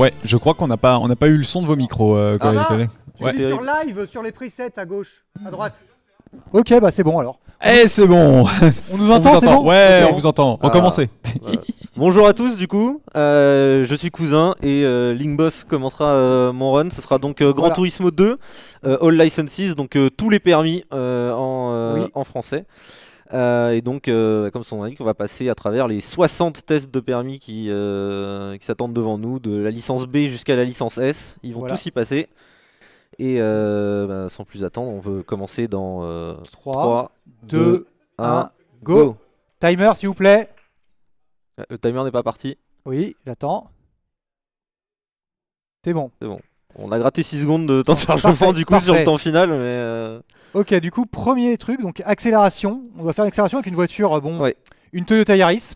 Ouais, je crois qu'on n'a pas eu le son de vos micros, collègues. C'est sur live, sur les presets à gauche, à droite. Ok, bah c'est bon alors. Eh, c'est bon. On nous entend, c'est bon? Ouais, Okay. on vous entend. Recommencez. Bonjour à tous, du coup. Je suis Cousin et Linkboss commentera mon run. Ce sera donc Gran Turismo 2, All Licenses, donc tous les permis en français. Et donc, comme son nom l'indique, on va passer à travers les 60 tests de permis qui s'attendent devant nous, de la licence B jusqu'à la licence S. Ils vont tous y passer. Et sans plus attendre, on veut commencer dans 3, 2, 1, go. Timer, s'il vous plaît. Le timer n'est pas parti. Oui, j'attends. C'est bon. C'est bon. On a gratté 6 secondes de temps de chargement du coup sur le temps final. Mais Ok, du coup, premier truc, donc accélération. On doit faire l'accélération avec une voiture, une Toyota Yaris.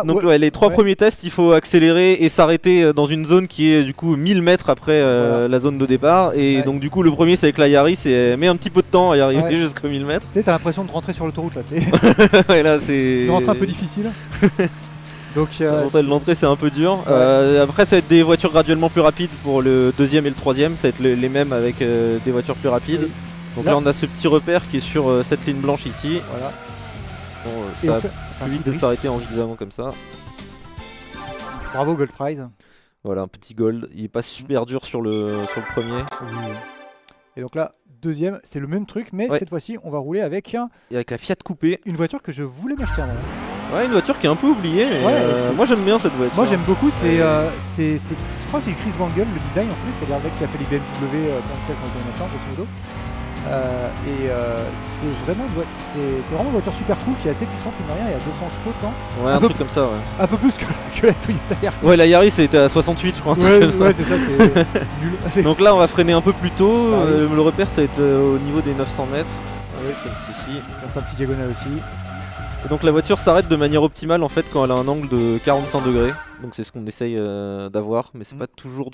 Donc les 3 premiers tests, il faut accélérer et s'arrêter dans une zone qui est du coup 1000 mètres après la zone de départ. Et donc du coup le premier c'est avec la Yaris et elle met un petit peu de temps à y arriver jusqu'aux 1000 mètres. Tu sais, t'as l'impression de rentrer sur l'autoroute là. Ouais, là c'est... une rentrée un peu difficile. Donc l'entrée c'est un peu dur. Après ça va être des voitures graduellement plus rapides pour le deuxième et le troisième. Ça va être les mêmes avec des voitures plus rapides. Donc là on a ce petit repère qui est sur cette ligne blanche ici. Voilà. Bon, ça va plus vite de s'arrêter en zigzagant comme ça. Bravo Gold Prize. Voilà, un petit gold. Il est pas super dur sur le premier. Et donc là, deuxième, c'est le même truc, mais cette fois-ci, on va rouler avec... Et avec la Fiat Coupé. Une voiture que je voulais m'acheter avant. Ouais, une voiture qui est un peu oubliée, mais moi j'aime bien cette voiture. Moi j'aime beaucoup, je crois que c'est Chris Bangle, le design en plus, c'est le mec qui a fait les BMW tel qu'on le connaît maintenant, grosso modo. C'est vraiment une voiture super cool qui est assez puissante, mine de rien, il y a 200 chevaux dedans. Ouais, un truc comme ça, un peu plus que la Toyota Yaris. Ouais, la Yaris elle était à 68, je crois. Ouais, c'est ça, c'est nul. Donc là, on va freiner un peu plus tôt. Le repère, ça va être au niveau des 900 mètres. Comme ceci. On fait un petit diagonal aussi. Et donc la voiture s'arrête de manière optimale en fait quand elle a un angle de 45 degrés. Donc c'est ce qu'on essaye d'avoir, mais c'est pas toujours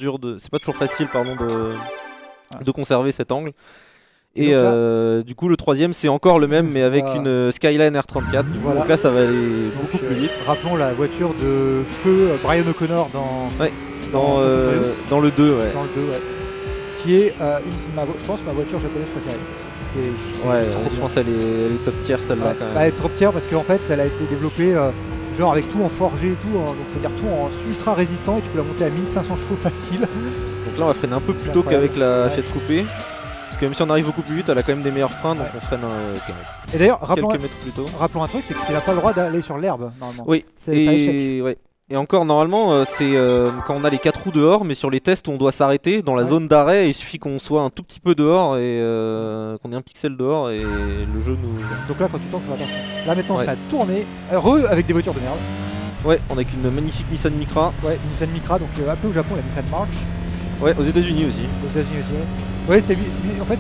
facile de conserver cet angle. Et du coup le troisième c'est encore le même mais avec une Skyline R34. Donc là ça va aller beaucoup plus vite. Rappelons la voiture de feu Brian O'Connor dans le 2. Dans le 2, qui est je pense ma voiture japonaise préférée. Je pense qu'elle est top tier celle-là quand même. Elle est top tier parce qu'en fait elle a été développée genre avec tout en forgé et tout, donc c'est-à-dire tout en ultra résistant et tu peux la monter à 1500 chevaux facile. Donc là on va freiner un peu plus tôt qu'avec la Fiat Coupé. Parce que même si on arrive beaucoup plus vite, elle a quand même des meilleurs freins, donc on freine et d'ailleurs, quelques mètres plus tôt. Rappelons un truc, c'est qu'il n'a pas le droit d'aller sur l'herbe normalement. Oui, ça échec. Ouais. Et encore normalement c'est quand on a les 4 roues dehors, mais sur les tests où on doit s'arrêter dans la zone d'arrêt, il suffit qu'on soit un tout petit peu dehors et qu'on ait un pixel dehors et le jeu nous... Donc là quand tu tournes, faut faire attention. Là maintenant on se met à tourner, avec des voitures de merde. Ouais, on a une magnifique Nissan Micra. Ouais, une Nissan Micra, donc appelée au Japon la Nissan March. Ouais, aux États-Unis aussi. Aux États-Unis aussi, ouais. En fait,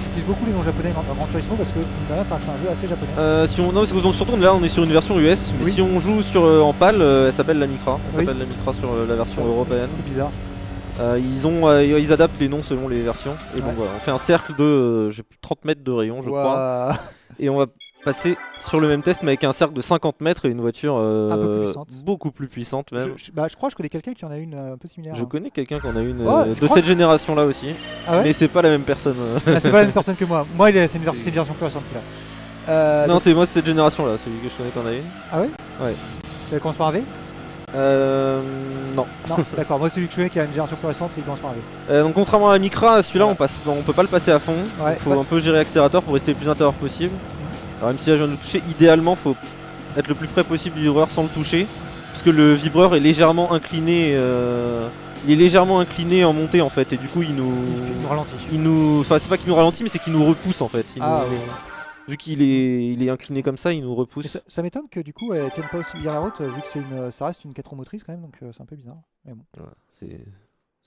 j'utilise beaucoup les noms japonais dans Gran Turismo parce que là, c'est un jeu assez japonais. Parce que surtout là, on est sur une version US, mais si on joue en PAL, elle s'appelle la Micra. Elle s'appelle la Micra sur la version européenne. C'est bizarre. Ils adaptent les noms selon les versions. Et donc voilà, on fait un cercle de 30 mètres de rayon, je crois. Et on va passer sur le même test mais avec un cercle de 50 mètres et une voiture un peu plus puissante. Beaucoup plus puissante même. Je crois que je connais quelqu'un qui en a une un peu similaire. Je connais quelqu'un qui en a une de cette génération là aussi. Mais c'est pas la même personne. C'est pas la même personne que moi. Moi c'est une génération plus récente que là. Non, c'est cette génération là, celui que je connais qui en a une. Ah ouais? Ouais. Ça commence par un V? Non. Non, d'accord. Moi celui que je connais qui a une génération plus récente, c'est commence par un V. Donc contrairement à la Micra, celui-là on peut pas le passer à fond. Il faut un peu gérer l'accélérateur pour rester le plus intérieur possible. Alors même si là je viens de le toucher, idéalement faut être le plus près possible du vibreur sans le toucher. Parce que le vibreur est légèrement incliné. Il est légèrement incliné en montée en fait et du coup il nous ralentit. Enfin c'est pas qu'il nous ralentit mais c'est qu'il nous repousse en fait. Vu qu'il est incliné comme ça, il nous repousse. Ça m'étonne que du coup elle tienne pas aussi bien la route vu que ça reste une 4 roues motrices quand même, donc c'est un peu bizarre. Mais bon. C'est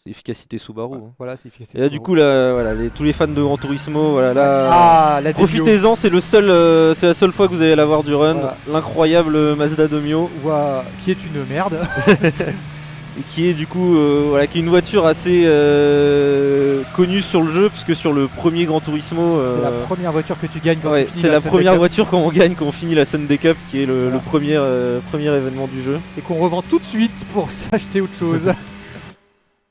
efficacité Subaru. Voilà, c'est efficacité. Et là Subaru. du coup là, tous les fans de Gran Turismo, profitez-en, c'est la seule fois que vous allez l'avoir du run. L'incroyable Mazda Demio, qui est une merde. qui est du coup qui est une voiture assez connue sur le jeu, puisque sur le premier Gran Turismo c'est la première voiture que tu gagnes quand tu finis c'est la première voiture quand on gagne, quand on finit la Sunday Cup, qui est le premier événement du jeu, et qu'on revend tout de suite pour s'acheter autre chose.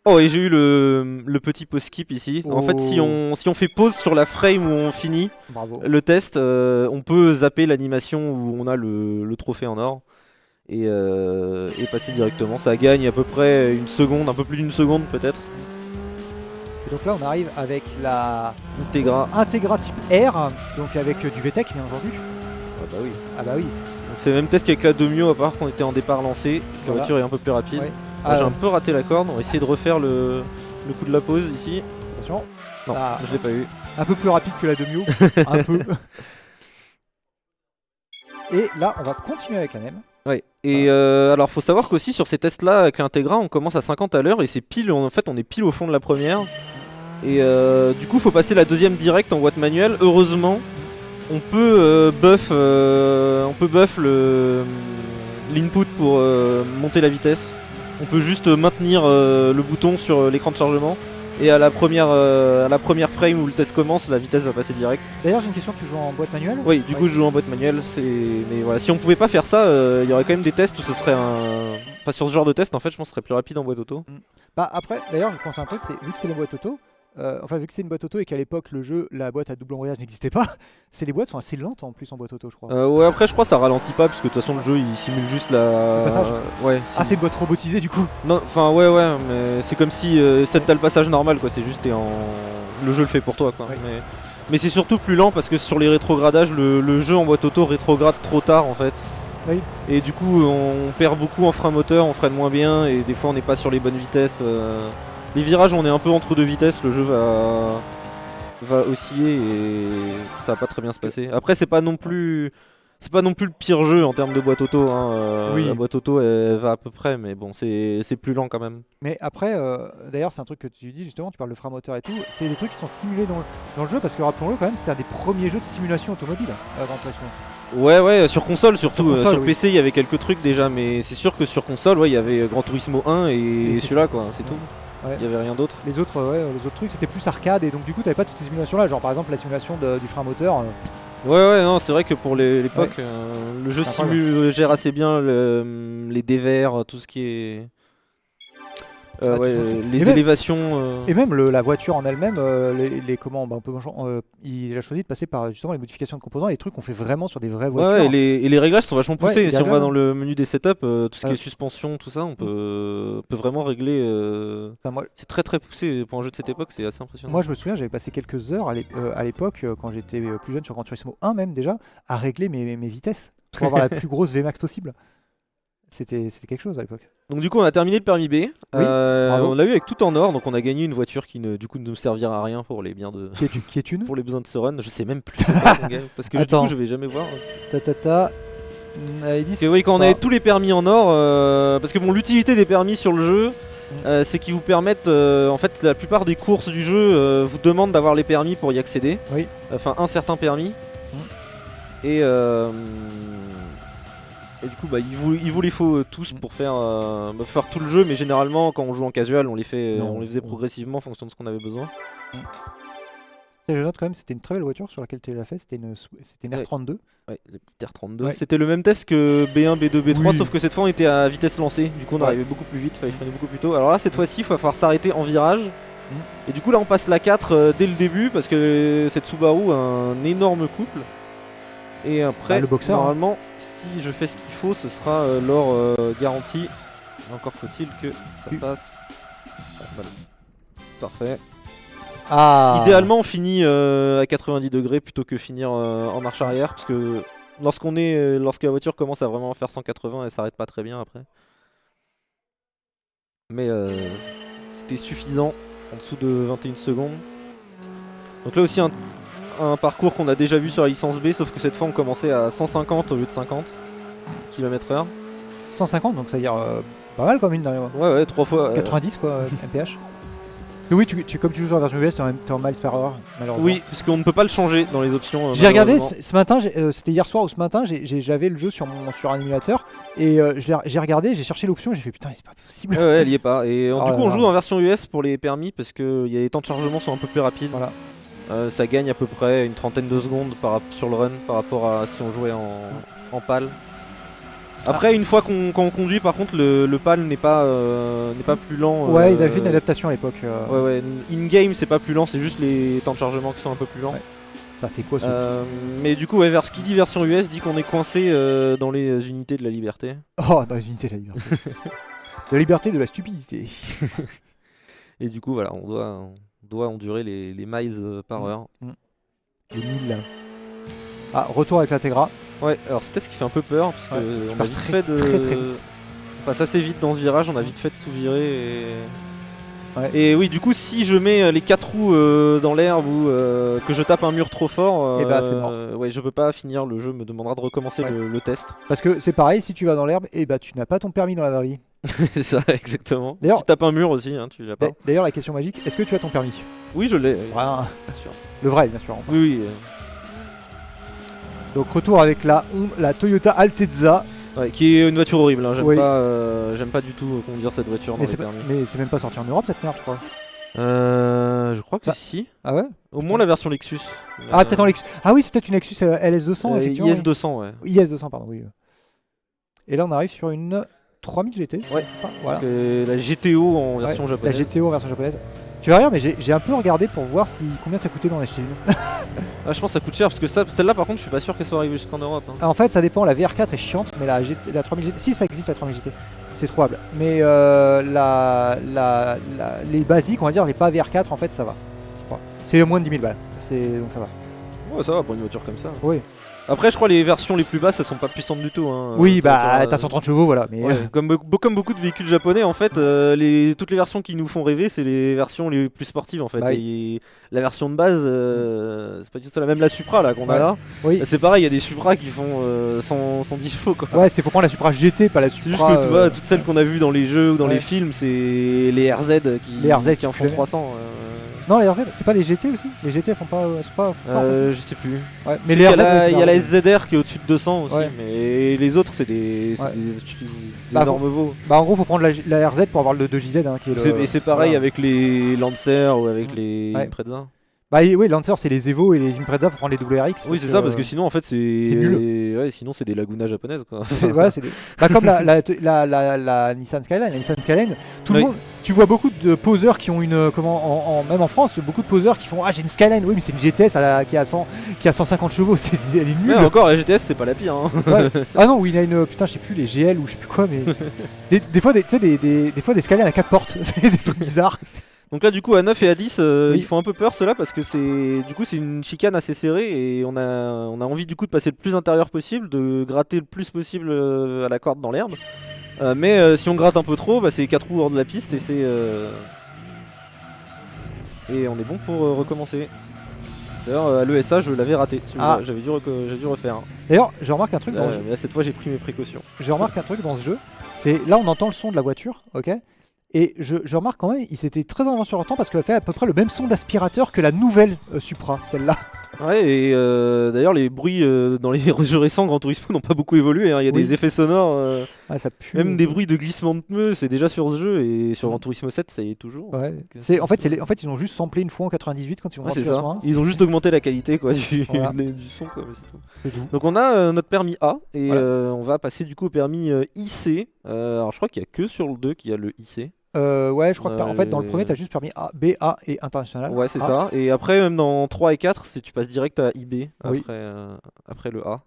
Oh, et j'ai eu le petit pause skip ici. En fait, si on fait pause sur la frame où on finit Bravo. le test, on peut zapper l'animation où on a le trophée en or et passer directement. Ça gagne à peu près une seconde, un peu plus d'une seconde peut-être. Et donc là, on arrive avec la Integra type R, donc avec du VTEC bien entendu. Ah bah oui. Ah bah oui. C'est le même test qu'avec la Domio, à part qu'on était en départ lancé, la voiture est un peu plus rapide. Ouais. J'ai un peu raté la corde, on va essayer de refaire le coup de la pause ici. Attention. Non, je l'ai pas eu. Un peu plus rapide que la Domio, un peu. Et là, on va continuer avec la même. Ouais. Et alors faut savoir qu'aussi sur ces tests là avec l'Integra on commence à 50 à l'heure et c'est pile, en fait on est pile au fond de la première. Et du coup faut passer la deuxième direct en boîte manuelle. Heureusement on peut buff l'input pour monter la vitesse. On peut juste maintenir le bouton sur l'écran de chargement. Et à la première frame où le test commence, la vitesse va passer direct. D'ailleurs, j'ai une question, tu joues en boîte manuelle? Oui, du coup je joue en boîte manuelle. Mais voilà, si on pouvait pas faire ça, il y aurait quand même des tests où ce serait un... Enfin sur ce genre de test, en fait, je pense que ce serait plus rapide en boîte auto. Bah après, d'ailleurs, je pense à un truc, c'est vu que c'est la boîte auto, vu que c'est une boîte auto et qu'à l'époque le jeu, la boîte à double embrayage n'existait pas, les boîtes sont assez lentes en plus en boîte auto, je crois. Ouais, après je crois que ça ralentit pas, parce que de toute façon le jeu il simule juste Le passage. Ouais. Ah, c'est une boîte robotisée du coup. Non, enfin ouais, mais c'est comme si t'as le passage normal quoi, c'est juste le jeu le fait pour toi quoi. Ouais. Mais c'est surtout plus lent parce que sur les rétrogradages, le jeu en boîte auto rétrograde trop tard en fait. Oui. Et du coup on perd beaucoup en frein moteur, on freine moins bien et des fois on n'est pas sur les bonnes vitesses. Les virages on est un peu entre deux vitesses, le jeu va osciller et ça va pas très bien se passer. Après c'est pas non plus le pire jeu en termes de boîte auto hein. Oui. La boîte auto elle va à peu près mais bon c'est plus lent quand même. Mais après, d'ailleurs, c'est un truc que tu dis justement, tu parles de frein moteur et tout, c'est des trucs qui sont simulés dans le jeu parce que rappelons-le quand même, c'est un des premiers jeux de simulation automobile, Gran Turismo. Ouais, sur console surtout. Sur console, oui. PC il y avait quelques trucs déjà, mais c'est sûr que sur console, ouais, il y avait Gran Turismo 1 et celui-là quoi, c'est tout. Ouais. Il y avait rien d'autre. Les autres trucs c'était plus arcade et donc du coup t'avais pas toutes ces simulations là, genre par exemple la simulation du frein moteur. Ouais, non, c'est vrai que pour l'époque, le jeu gère assez bien les dévers, tout ce qui est. Les élévations. Et même la voiture en elle-même, il a choisi de passer par justement les modifications de composants, les trucs qu'on fait vraiment sur des vraies voitures. Ouais, et les réglages sont vachement poussés. Ouais, si on va dans le menu des setups, tout ce qui est Ouais. suspension, tout ça, on peut vraiment régler. Enfin, moi, C'est très très poussé pour un jeu de cette époque, c'est assez impressionnant. moi, je me souviens, j'avais passé quelques heures à l'époque, quand j'étais plus jeune sur Gran Turismo 1 même déjà, à régler mes vitesses pour avoir la plus grosse VMAX possible. C'était quelque chose à l'époque. Donc du coup on a terminé le permis B. bravo. On l'a eu avec tout en or, donc on a gagné une voiture qui ne nous servira à rien pour les biens de Qui est une pour les besoins de ce run. Je sais même plus parce que du Attends. coup je vais jamais voir. Ils disent Parce que oui, quand on avait tous les permis en or, parce que bon l'utilité des permis sur le jeu, c'est qu'ils vous permettent, en fait la plupart des courses du jeu vous demandent d'avoir les permis pour y accéder. Oui. Enfin un certain permis. Et du coup, il vous les faut tous pour faire tout le jeu, mais généralement, quand on joue en casual, on les faisait progressivement en fonction de ce qu'on avait besoin. Et je note quand même, c'était une très belle voiture sur laquelle tu l'as fait, c'était une R32. Ouais, le petit R32. Ouais. C'était le même test que B1, B2, B3, Oui. sauf que cette fois on était à vitesse lancée, du coup on arrivait beaucoup plus vite, fallait freiner beaucoup plus tôt. Alors là, cette fois-ci, il va falloir s'arrêter en virage. Et du coup, là, on passe la 4 dès le début parce que cette Subaru a un énorme couple. Et après, le boxeur, normalement, si je fais ce qu'il faut, ce sera l'or garanti. Encore faut-il que ça passe. Voilà. Parfait. Idéalement, on finit à 90 degrés plutôt que finir en marche arrière, parce que lorsque la voiture commence à vraiment faire 180, elle s'arrête pas très bien après. Mais c'était suffisant, en dessous de 21 secondes. Donc là aussi un parcours qu'on a déjà vu sur la licence B, sauf que cette fois on commençait à 150 au lieu de 50 km/h. 150, donc ça veut dire pas mal comme une derrière. Ouais, 3 fois. 90 quoi, mph. Mais oui, comme tu joues sur la version US, t'es en miles per hour, malheureusement. Oui, parce qu'on ne peut pas le changer dans les options. J'ai regardé ce matin, c'était hier soir ou ce matin, j'avais le jeu sur un émulateur et j'ai regardé, j'ai cherché l'option et j'ai fait putain, c'est pas possible. Ouais, elle y est pas. Et du coup, on joue en version US pour les permis parce que les temps de chargement sont un peu plus rapides. Voilà. Ça gagne à peu près une trentaine de secondes sur le run par rapport à si on jouait en pâle. Après, une fois quand on conduit, par contre, le PAL n'est pas plus lent. Ouais, ils avaient fait une adaptation à l'époque. Ouais, in-game, c'est pas plus lent, c'est juste les temps de chargement qui sont un peu plus lents. Ouais. Ça, c'est quoi ce Mais du coup, ce qui dit version US dit qu'on est coincé dans les unités de la liberté. Oh, dans les unités de la liberté. De la liberté, de la stupidité. Et du coup, voilà, on doit endurer les miles par heure. Les 1000. Ah, retour avec l'Integra. Ouais, alors c'était ce qui fait un peu peur, parce que on a vite fait de... très vite. On passe assez vite dans ce virage, on a vite fait de sous-virer et... Ouais. Et oui, du coup, si je mets les 4 roues dans l'herbe ou que je tape un mur trop fort, Eh bah, c'est mort. Ouais, je peux pas finir le jeu, me demandera de recommencer Ouais. le test. Parce que c'est pareil, si tu vas dans l'herbe, et bah tu n'as pas ton permis dans la vraie vie. C'est ça, exactement. Si D'ailleurs- tu tapes un mur aussi, hein, tu l'as pas. D'ailleurs, la question magique, est-ce que tu as ton permis? Oui, je l'ai, Voilà. bien sûr. Le vrai, bien sûr. Enfin. Oui, Donc retour avec la Toyota Altezza. ouais, qui est une voiture horrible, hein. Oui. J'aime pas du tout conduire cette voiture dans Mais les permis. c'est même pas sorti en Europe cette merde, je crois. Je crois que Ça- si. Ah ouais? Au moins la version Lexus. Ah, peut-être en Lexus. Ah oui, c'est peut-être une Lexus LS200, effectivement. IS200, ouais. Oui. IS200, pardon, oui. Et là, on arrive sur une 3000 GT. Ouais. Voilà. Donc, la GTO en version Ouais, japonaise. La GTO en version japonaise. Tu vas rire, mais j'ai un peu regardé pour voir combien ça coûtait d'en acheter une. Ah, je pense que ça coûte cher parce que celle-là, par contre, je suis pas sûr qu'elle soit arrivée jusqu'en Europe. Hein. En fait, ça dépend. La VR4 est chiante, mais la 3000 GT, si ça existe la 3000 GT, c'est trouvable. Mais les basiques, on va dire, les pas VR4, en fait, ça va. Je crois. C'est moins de 10 000 balles. Donc ça va. Ouais, ça va pour une voiture comme ça. Oui. Après, je crois les versions les plus basses, elles sont pas puissantes du tout. Hein. Oui, C'est bah voiture, t'as 130 chevaux, voilà. Mais ouais, comme beaucoup de véhicules japonais, en fait, toutes les versions qui nous font rêver, c'est les versions les plus sportives, en fait. Bah Et la version de base, c'est pas du tout ça. Même la Supra là qu'on a Ouais. là, oui. c'est pareil, il y a des Supra qui font 110 chevaux, quoi. Ouais, faut prendre la Supra GT, pas la C'est Supra. juste que tu vois, toutes celles qu'on a vues dans les jeux ou dans ouais. les films, c'est les RZ Les RZ qui en qui font font- 300. Non, les RZ, c'est pas les GT aussi. Les GT, elles font pas, c'est pas fort. Je sais plus. Ouais. Mais Il les y a RZ, il y a la ouais, SZR qui est au-dessus de 200 aussi, Ouais. mais les autres c'est des Ouais. des énormes veaux. Bah en gros, faut prendre la RZ pour avoir le 2JZ, hein, qui est le. Et c'est pareil voilà. avec les Lancer ou avec les Ouais. Impreza. Bah oui, Lancer, c'est les Evo et les Impreza, faut prendre les WRX. Oui, c'est ça, parce que sinon en fait c'est nul. Ouais, sinon c'est des Laguna japonaises quoi. Voilà, c'est bah, comme la Nissan Skyline. La Nissan Skyline, tout le Oui. monde. Tu vois beaucoup de poseurs qui ont une. Même en France, beaucoup de poseurs qui font ah, j'ai une Skyline. Oui, mais c'est une GTS qui a 150 chevaux. Elle est nulle. Mais encore la GTS c'est pas la pire. Hein. Ouais. Ah non, oui, il a une. Putain, je sais plus, les GL ou je sais plus quoi, mais. des fois, tu sais, des fois des Skyline à 4 portes. C'est des trucs bizarres. Donc là du coup à 9 et à 10 Oui. ils font un peu peur ceux-là parce que c'est une chicane assez serrée et on a envie du coup de passer le plus intérieur possible, de gratter le plus possible à la corde dans l'herbe. Mais si on gratte un peu trop, bah, c'est 4 roues hors de la piste et et on est bon pour recommencer. D'ailleurs à l'ESA je l'avais raté, Ah. j'avais dû refaire. D'ailleurs, je remarque un truc dans le jeu. Mais là, cette fois j'ai pris mes précautions. Je remarque un truc dans ce jeu. C'est là, on entend le son de la voiture, ok. Et je remarque quand même, ils étaient très en avance sur leur temps parce qu'elle fait à peu près le même son d'aspirateur que la nouvelle Supra, celle-là. Ouais, et d'ailleurs les bruits dans les jeux récents Gran Turismo n'ont pas beaucoup évolué, hein. Il y a Oui. des effets sonores, Ah, ça pue. même des bruits de glissement de pneus, c'est déjà sur ce jeu et sur Gran Turismo 7 ça y est toujours. Ouais. En fait, ils ont juste samplé une fois en 98 quand ils ont Ouais, Gran c'est ça. Turismo 1. Ils ont juste augmenté la qualité quoi, du Voilà. du son quoi, mais c'est tout. C'est tout. Donc on a notre permis A et Voilà. on va passer du coup au permis IC. Alors je crois qu'il y a que sur le 2 qu'il y a le IC. Ouais, je crois que en fait, dans le les- premier, t'as juste permis A, B, A et international. Ouais c'est A. ça. Et après même dans 3 et 4 tu passes direct à IB Oui. après le A.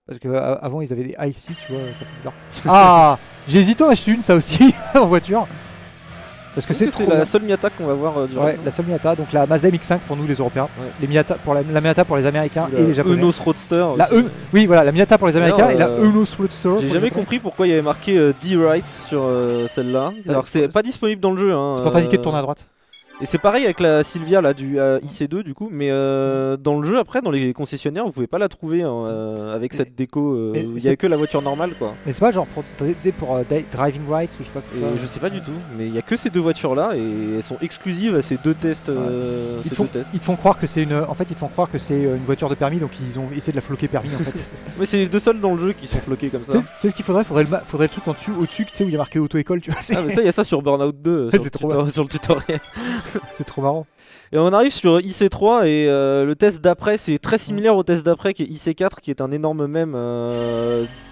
Parce que avant, ils avaient des IC, tu vois, ça fait bizarre. Ah, j'ai hésité à en acheter une, ça aussi, en voiture. Parce que c'est trop la bien. seule Miata qu'on va voir durant Ouais, la seule Miata, donc la Mazda MX-5 pour nous les Européens, Ouais. les Miata pour la Miata pour les Américains et les Japonais. Eunos Roadster. La aussi. oui, voilà, la Miata pour les Américains et la D'ailleurs, Eunos Roadster. pour J'ai les jamais Japonais. compris pourquoi il y avait marqué D-Rights sur celle-là. Alors que c'est pas disponible dans le jeu. Hein, C'est pour t'indiquer de tourner à droite. Et c'est pareil avec la Silvia là du IC2 du coup, mais dans le jeu après dans les concessionnaires vous pouvez pas la trouver hein, avec cette déco. mais Il y c'est- a que la voiture normale quoi. Mais c'est pas genre pour driving rights ou je sais pas quoi. Et je sais pas du tout, mais il y a que ces deux voitures là et elles sont exclusives à ces deux tests. Ils ces te, font, deux tests. ils te font croire que c'est une. En fait, ils te font croire que c'est une voiture de permis, donc ils ont essayé de la floquer permis en fait. Mais c'est les deux seuls dans le jeu qui sont floqués comme Tu ça. sais ce qu'il faudrait faudrait le truc au-dessus, tu sais où il y a marqué auto-école, tu vois. Ah mais ça il y a ça sur Burnout 2 C'est trop sur le tutoriel. C'est trop marrant. Et on arrive sur IC3 et le test d'après, c'est très similaire au test d'après qui est IC4, qui est un énorme mème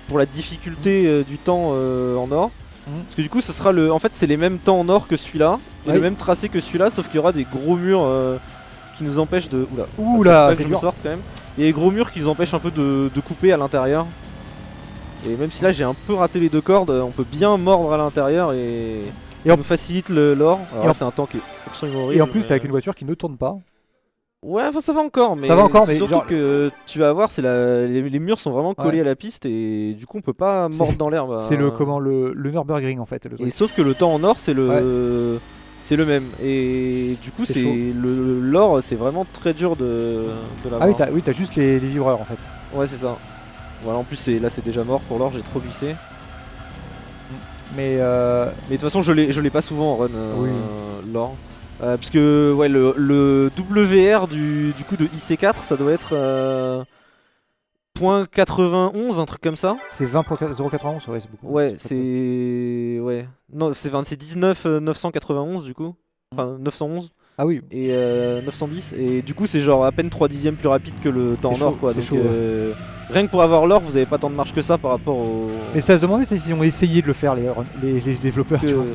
pour la difficulté du temps en or. Parce que du coup, ce sera en fait, c'est les mêmes temps en or que celui-là, et le même tracé que celui-là, sauf qu'il y aura des gros murs qui nous empêchent de. Oula, c'est je me dur. sorte quand même. Il y a des gros murs qui nous empêchent un peu de couper à l'intérieur. Et même si là j'ai un peu raté les deux cordes, on peut bien mordre à l'intérieur et ça nous facilite l'or. Alors là, c'est un temps qui est absolument horrible. Et en plus, t'es avec une voiture qui ne tourne pas. Ouais, enfin ça va encore, mais, mais surtout genre... que tu vas voir, les murs sont vraiment collés à la piste et du coup on peut pas mordre dans l'herbe. C'est le Nürburgring en fait. Et sauf que le temps en or c'est le même et du coup c'est l'or c'est vraiment très dur de l'avoir. Ah oui, t'as juste les vibreurs en fait. Ouais, c'est ça. Voilà, en plus là c'est déjà mort pour l'or, j'ai trop glissé. Mais de toute façon je l'ai pas souvent en run l'or. Parce que ouais, le WR du coup de IC4 ça doit être .91, un truc comme ça. C'est 20.091, ouais, c'est beaucoup. Ouais, c'est. Ouais. Non, c'est 19 991 du coup. Enfin 911. Ah oui. Et 910. Et du coup, c'est genre à peine 3 dixièmes plus rapide que le temps en or quoi. C'est Donc, chaud. Rien que pour avoir l'or, vous avez pas tant de marge que ça par rapport au. Mais ça se demandait s'ils ont essayé de le faire, les développeurs, tu vois.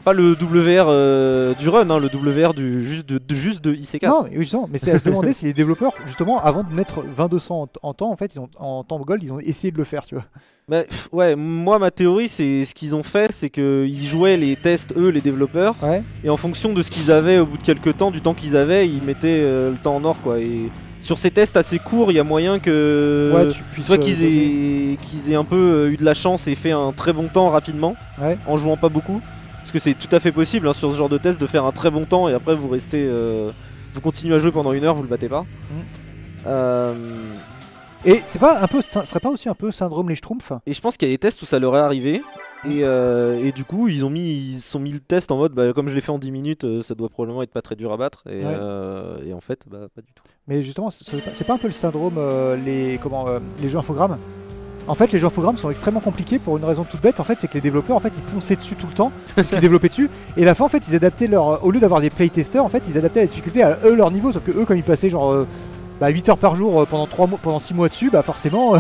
Pas le WR du run, hein, le WR juste de IC4. Non, mais oui, justement, mais c'est à se demander si les développeurs, justement, avant de mettre 2200 en temps, en fait, en temps gold, ils ont essayé de le faire, tu vois. Bah, ouais, moi ma théorie c'est ce qu'ils ont fait, c'est qu'ils jouaient les tests eux les développeurs et en fonction de ce qu'ils avaient au bout de quelques temps, du temps qu'ils avaient, ils mettaient le temps en or quoi. Et sur ces tests assez courts, il y a moyen que soit qu'ils aient un peu eu de la chance et fait un très bon temps rapidement en jouant pas beaucoup, parce que c'est tout à fait possible hein, sur ce genre de test de faire un très bon temps et après vous restez, vous continuez à jouer pendant une heure, vous le battez pas. Et c'est pas un peu, ça serait pas aussi un peu syndrome les Schtroumpfs? Et je pense qu'il y a des tests où ça leur est arrivé. Et du coup, ils sont mis le test en mode, comme je l'ai fait en 10 minutes, ça doit probablement être pas très dur à battre. Et en fait, pas du tout. Mais justement, c'est pas un peu le syndrome, les jeux infogrammes? En fait, les jeux infogrammes sont extrêmement compliqués pour une raison toute bête. En fait, c'est que les développeurs, en fait, ils ponçaient dessus tout le temps, puisqu'ils développaient dessus. Et à la fin, en fait, ils adaptaient au lieu d'avoir des playtesters, en fait, ils adaptaient la difficulté à eux leur niveau. Sauf que eux, comme ils passaient genre 8 heures par jour pendant 6 mois dessus, forcément,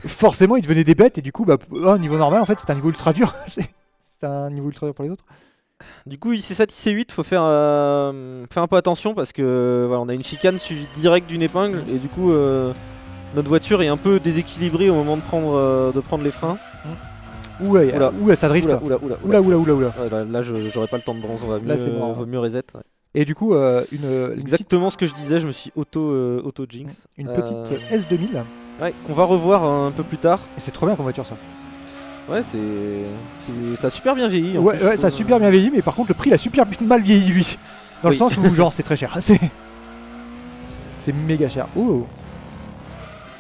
forcément, ils devenaient des bêtes. Et du coup, un niveau normal, en fait, c'est un niveau ultra dur. c'est un niveau ultra dur pour les autres. Du coup, IC7, IC8, faut faire un peu attention parce que on a une chicane suivie direct d'une épingle et du coup. Notre voiture est un peu déséquilibrée au moment de prendre les freins. Oula, ça drift. Oula. Là, j'aurais pas le temps de bronze, vaut mieux reset. Ouais. Et du coup, exactement ce que je disais, je me suis auto-jinx. Une petite S2000. Ouais, qu'on va revoir un peu plus tard. Et c'est trop bien comme voiture ça. Ouais, ça a super bien vieilli. Ouais, ça a super bien vieilli, mais par contre, le prix a super mal vieilli lui. Dans le sens où, genre, c'est très cher. C'est méga cher. Oh.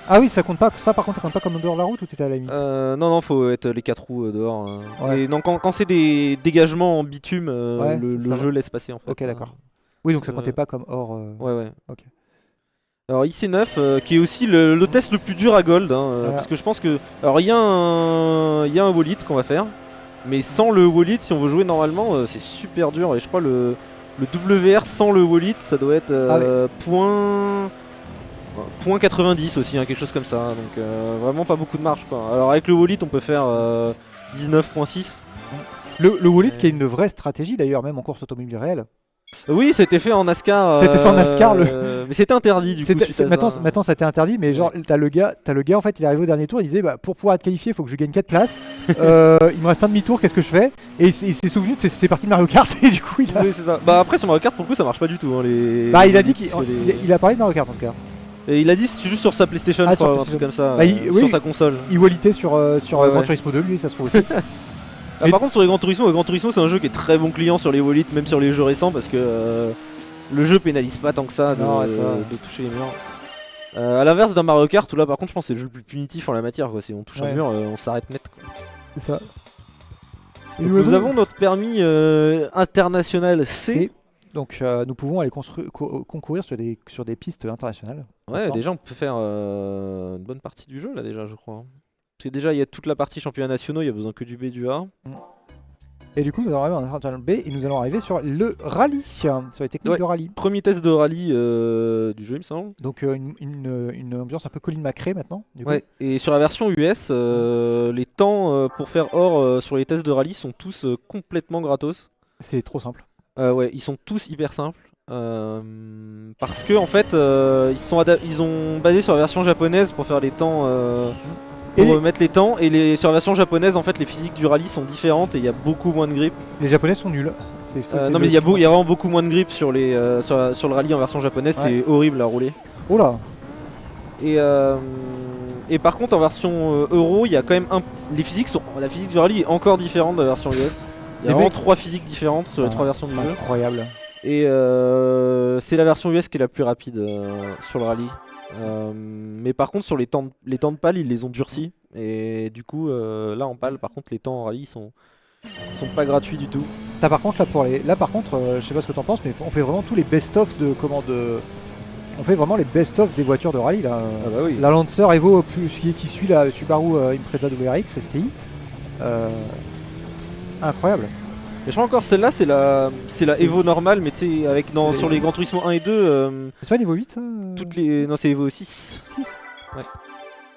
Ah oui, ça compte pas. Ça par contre, ça compte pas comme en dehors de la route ou t'étais à la limite? Non, faut être les 4 roues dehors. Et non, quand c'est des dégagements en bitume, le jeu laisse passer en fait. Ok, d'accord. Oui, donc ça comptait pas comme hors. Ouais. Ok. Alors IC9, qui est aussi le test le plus dur à gold, parce que je pense que. Alors il y a un wallet qu'on va faire, mais sans le wallet, si on veut jouer normalement, c'est super dur. Et je crois le WR sans le wallet, ça doit être point 90 aussi, quelque chose comme ça, donc vraiment pas beaucoup de marge quoi. Alors avec le wallet on peut faire 19.6. Le wallet qui a une vraie stratégie d'ailleurs, même en course automobile réelle. Oui, c'était fait en NASCAR. C'était fait en NASCAR mais c'était interdit du coup. Maintenant ça a été interdit, mais genre t'as le gars en fait, il est arrivé au dernier tour, il disait pour pouvoir être qualifié, il faut que je gagne 4 places. Il me reste un demi-tour, qu'est-ce que je fais? Et il s'est souvenu de ses parties de Mario Kart et du coup il a. Oui, c'est ça. Après sur Mario Kart pour le coup ça marche pas du tout. Il a dit qu'il a parlé de Mario Kart en tout cas. Et il a dit si tu joues sur sa PlayStation, un truc comme ça, sur sa console. Il wallitait sur Gran Turismo 2, lui, ça se trouve aussi. Par contre sur les Gran Turismo, c'est un jeu qui est très bon client sur les wallets, même sur les jeux récents, parce que le jeu pénalise pas tant que ça de toucher les murs. À l'inverse d'un Mario Kart où là par contre je pense que c'est le jeu le plus punitif en la matière quoi. Si on touche un mur, on s'arrête net quoi. C'est ça. Donc, nous avons notre permis international C. Donc nous pouvons aller concourir sur des pistes internationales. Ouais, déjà on peut faire une bonne partie du jeu là déjà je crois. Parce que déjà il y a toute la partie championnats nationaux, il y a besoin que du B et du A. Et du coup, nous allons arriver en International B et nous allons arriver sur le rallye, sur les techniques Ouais. de rallye. Premier test de rallye du jeu, il me semble. Donc une ambiance un peu Colin McRae maintenant. Du coup. Ouais. Et sur la version US, les temps pour faire or sur les tests de rallye sont tous complètement gratos. C'est trop simple. Ouais, ils sont tous hyper simples. Parce que en fait, ils ont basé sur la version japonaise pour faire les temps, pour Et- mettre les temps. Et sur la version japonaise, en fait, les physiques du rallye sont différentes et il y a beaucoup moins de grip. Les Japonais sont nuls. Non mais il y a vraiment beaucoup moins de grip sur le rallye en version japonaise. Ouais. C'est horrible à rouler. Oh là. Et par contre, en version euro, il y a quand même la physique du rallye est encore différente de la version US. Il y a Les vraiment mecs- 3 physiques différentes sur les 3 versions du jeu. Incroyable. Et c'est la version US qui est la plus rapide sur le rallye. Mais par contre, sur les temps de pale, ils les ont durcis. Et du coup, là en pale, par contre, les temps en rallye sont pas gratuits du tout. Par contre, je sais pas ce que t'en penses, mais on fait vraiment tous les best-of On fait vraiment les best-of des voitures de rallye là. Ah bah oui. La Lancer Evo qui suit la Subaru Impreza WRX STI. Incroyable. Mais je crois encore celle-là, c'est la C'est- Evo normale, mais tu sais, sur les Gran Turismo 1 et 2, C'est pas niveau 8 ça non, c'est Evo 6 6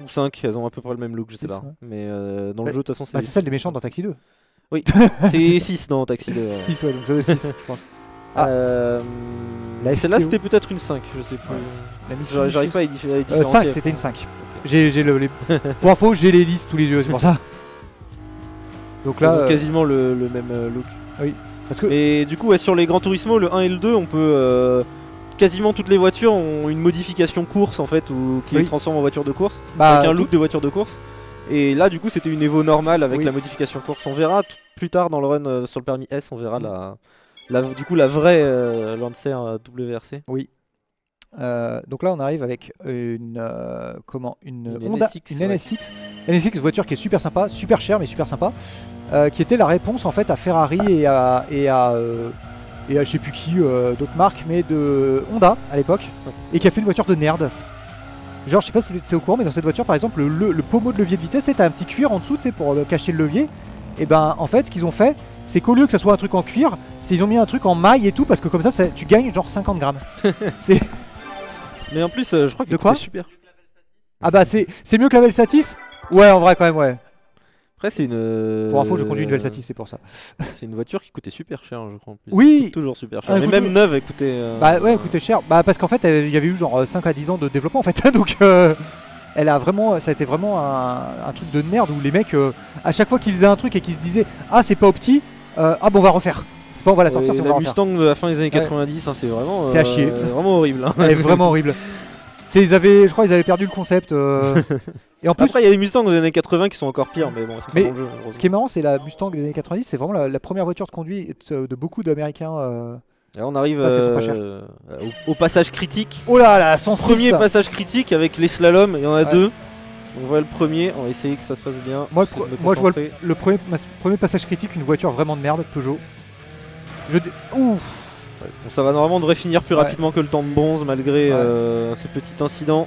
ou 5, elles ont à peu près le même look, je sais Six, pas. ouais. Mais dans le Bah, jeu, de toute façon, Bah, c'est celle des méchants dans Taxi 2. Oui, c'est 6 dans Taxi 2. 6 ouais, donc ça doit être 6 je pense. La Celle-là, FTO. c'était peut-être une 5, je sais plus. La mission J'arrive pas à différencier. 5, c'était une 5. Pour info, j'ai les listes tous les yeux, c'est pour ça. Donc Elles là, ont quasiment le même look. parce que Et du coup, ouais, sur les Gran Turismo, le 1 et le 2, on peut. Quasiment toutes les voitures ont une modification course en fait, qui les Oui. transforme en voiture de course, bah, avec un look de voiture de course. Et là, du coup, c'était une Evo normale avec Oui. la modification course. On verra plus tard dans le run sur le permis S, on verra du coup la vraie Lancer WRC. donc là, on arrive avec une Une Honda, NSX, une ouais. NSX, NSX voiture qui est super sympa, super chère mais super sympa, qui était la réponse en fait à Ferrari et à je sais plus qui d'autres marques, mais de Honda à l'époque, et qui a fait une voiture de nerd. Genre, je sais pas si tu es au courant, mais dans cette voiture, par exemple, le pommeau de levier de vitesse, t'as un petit cuir en dessous, tu sais, pour cacher le levier. Et ben, en fait, ce qu'ils ont fait, c'est qu'au lieu que ça soit un truc en cuir, ils ont mis un truc en maille et tout, parce que comme ça tu gagnes genre 50 grammes. C'est Mais en plus, je crois que De quoi super. Ah bah c'est mieux que la Velsatis. Ouais, en vrai quand même, ouais. Après, c'est une. Pour info, je conduis une Velsatis, c'est pour ça. C'est une voiture qui coûtait super cher, je crois. En plus. Oui. Elle coûte toujours super cher. Ah, Mais écoute, même neuve, elle coûtait. Bah ouais, elle coûtait cher. Bah parce qu'en fait, il y avait eu genre 5 à 10 ans de développement en fait. Donc elle a vraiment, ça a été vraiment un truc de merde où les mecs, à chaque fois qu'ils faisaient un truc et qu'ils se disaient ah c'est pas opti, ah bon on va refaire. C'est pas on va la sortir, c'est on va la la refaire. Mustang de la fin des années 90, hein, c'est vraiment. C'est à chier. Vraiment horrible. Hein. Elle est vraiment horrible. Je crois ils avaient perdu le concept. Et en plus, Après, il y a des Mustangs des années 80 qui sont encore pires, mais bon, c'est pas Mais dans le jeu. ce qui est marrant, c'est la Mustang des années 90, c'est vraiment la première voiture de conduite de beaucoup d'Américains. Et là, on arrive Parce qu'elles sont pas chères. au passage critique. Oh là là, 106. Premier passage critique avec les slaloms, il y en a Ouais. deux. On voit le premier, on va essayer que ça se passe bien. Moi, J'essaie de me moi, je vois concentrer. le premier passage critique, une voiture vraiment de merde, Peugeot. Ouf. Ouais. Bon, ça va normalement devrait finir plus Ouais. rapidement que le temps de bronze malgré Ouais. ce petit incident.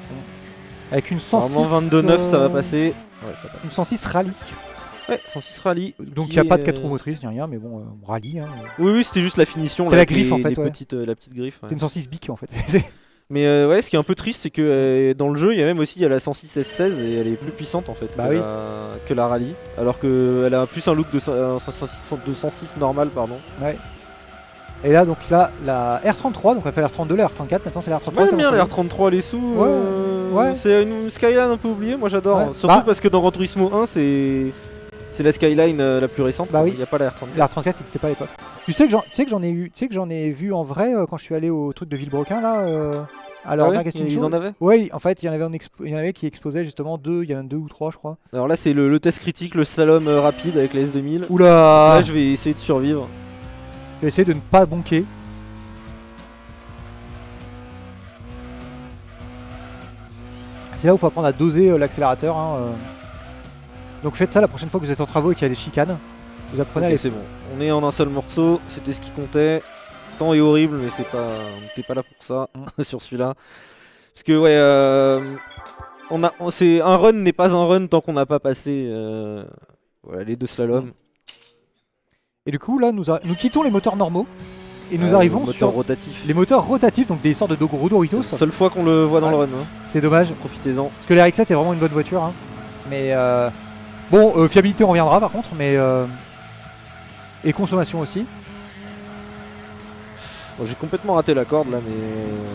Avec une 106. Normalement 22-9 ça va passer. Ouais, ça passe. Une 106 rallye. Ouais, 106 rallye. Donc il qui n'y a pas de est- 4 roues motrices ni rien, mais bon, rallye. Hein. Oui, oui, c'était juste la finition. C'est là, la avec griffe, en les fait, ouais. petites, la petite griffe. ouais. C'est une 106 bic en fait. Mais ouais, ce qui est un peu triste, c'est que dans le jeu, il y a même aussi la 106 S16 et elle est plus puissante en fait Bah que, oui. que la rallye. Alors qu'elle a plus un look de 106 normal, pardon. Et là, donc là, la R33, donc on a fait la R32, la R34, maintenant c'est la R33. Ouais, c'est bien la les R33 les sous. Ouais. C'est une Skyline un peu oubliée, moi j'adore. Ouais. Surtout Bah. parce que dans Gran Turismo 1, c'est la Skyline la plus récente. Bah oui. Il n'y a pas la R34. La R34 n'existait pas à l'époque. Tu sais que j'en ai vu en vrai quand je suis allé au truc de Villebrequin là. À leur Ah ouais, magazine ils show. en avaient. Oui, en fait, il y en avait qui exposaient justement deux, il y en a 2 ou 3 je crois. Alors là, c'est le test critique, le slalom rapide avec la S2000. Oula. Là, je vais essayer de survivre. Je vais essayer de ne pas bonker. C'est là où il faut apprendre à doser l'accélérateur. Hein. Donc faites ça la prochaine fois que vous êtes en travaux et qu'il y a des chicanes. Vous apprenez à Ok, les... c'est bon. On est en un seul morceau, c'était ce qui comptait. Le temps est horrible, mais c'est pas, on n'était pas là pour ça sur celui-là. Parce que ouais, c'est un run n'est pas un run tant qu'on n'a pas passé voilà, les deux slaloms. Et du coup, là, nous quittons les moteurs normaux et nous Les arrivons moteurs sur rotatifs. les moteurs rotatifs, donc des sortes de Doritos. C'est la seule fois qu'on le voit dans le run. Hein. C'est dommage, Profitez-en. parce que la RX-7 est vraiment une bonne voiture. Hein. Mais bon, fiabilité, on reviendra par contre, mais et consommation aussi. Bon, j'ai complètement raté la corde là, mais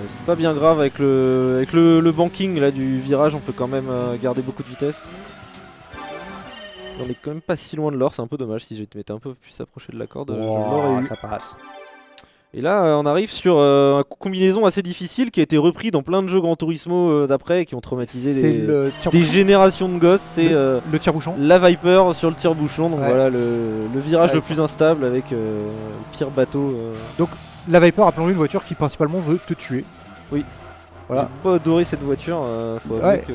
c'est pas bien grave avec le banking là du virage, on peut quand même garder beaucoup de vitesse. On est quand même pas si loin de l'or, c'est un peu dommage. Si j'étais un peu plus approché de la corde, je l'aurais eu. Ça passe. Et là, on arrive sur une combinaison assez difficile qui a été repris dans plein de jeux Gran Turismo d'après et qui ont traumatisé C'est le des tire-bouchon. générations de gosses. C'est Le tire-bouchon. la Viper sur le tire-bouchon, donc Ouais. voilà le virage Ouais. le plus instable avec le pire bateau. La Viper, rappelons-le, une voiture qui principalement veut te tuer. Oui. Voilà. J'ai pas adoré cette voiture, faut avouer Ouais. que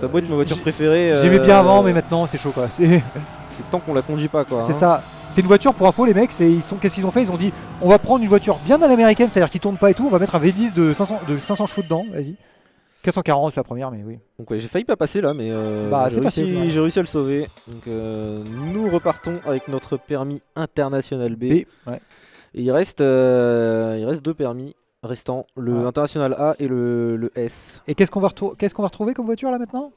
ça doit être ma voiture préférée. J'aimais bien avant, mais maintenant c'est chaud quoi. C'est C'est tant qu'on la conduit pas quoi. c'est hein. ça. C'est une voiture pour info, les mecs. Qu'est-ce qu'ils ont fait? Ils ont dit on va prendre une voiture bien à l'américaine, c'est-à-dire qui tourne pas et tout. On va mettre un V10 de 500 chevaux dedans. Vas-y. 440 la première, mais oui. Donc ouais, j'ai failli pas passer là, mais Bah, j'ai c'est passé, réussi, ouais. j'ai réussi à le sauver. Donc nous repartons avec notre permis international B. Ouais. Et il reste deux permis restants, le Ah. international A et le S. Et qu'est-ce qu'on va retrouver comme voiture là maintenant?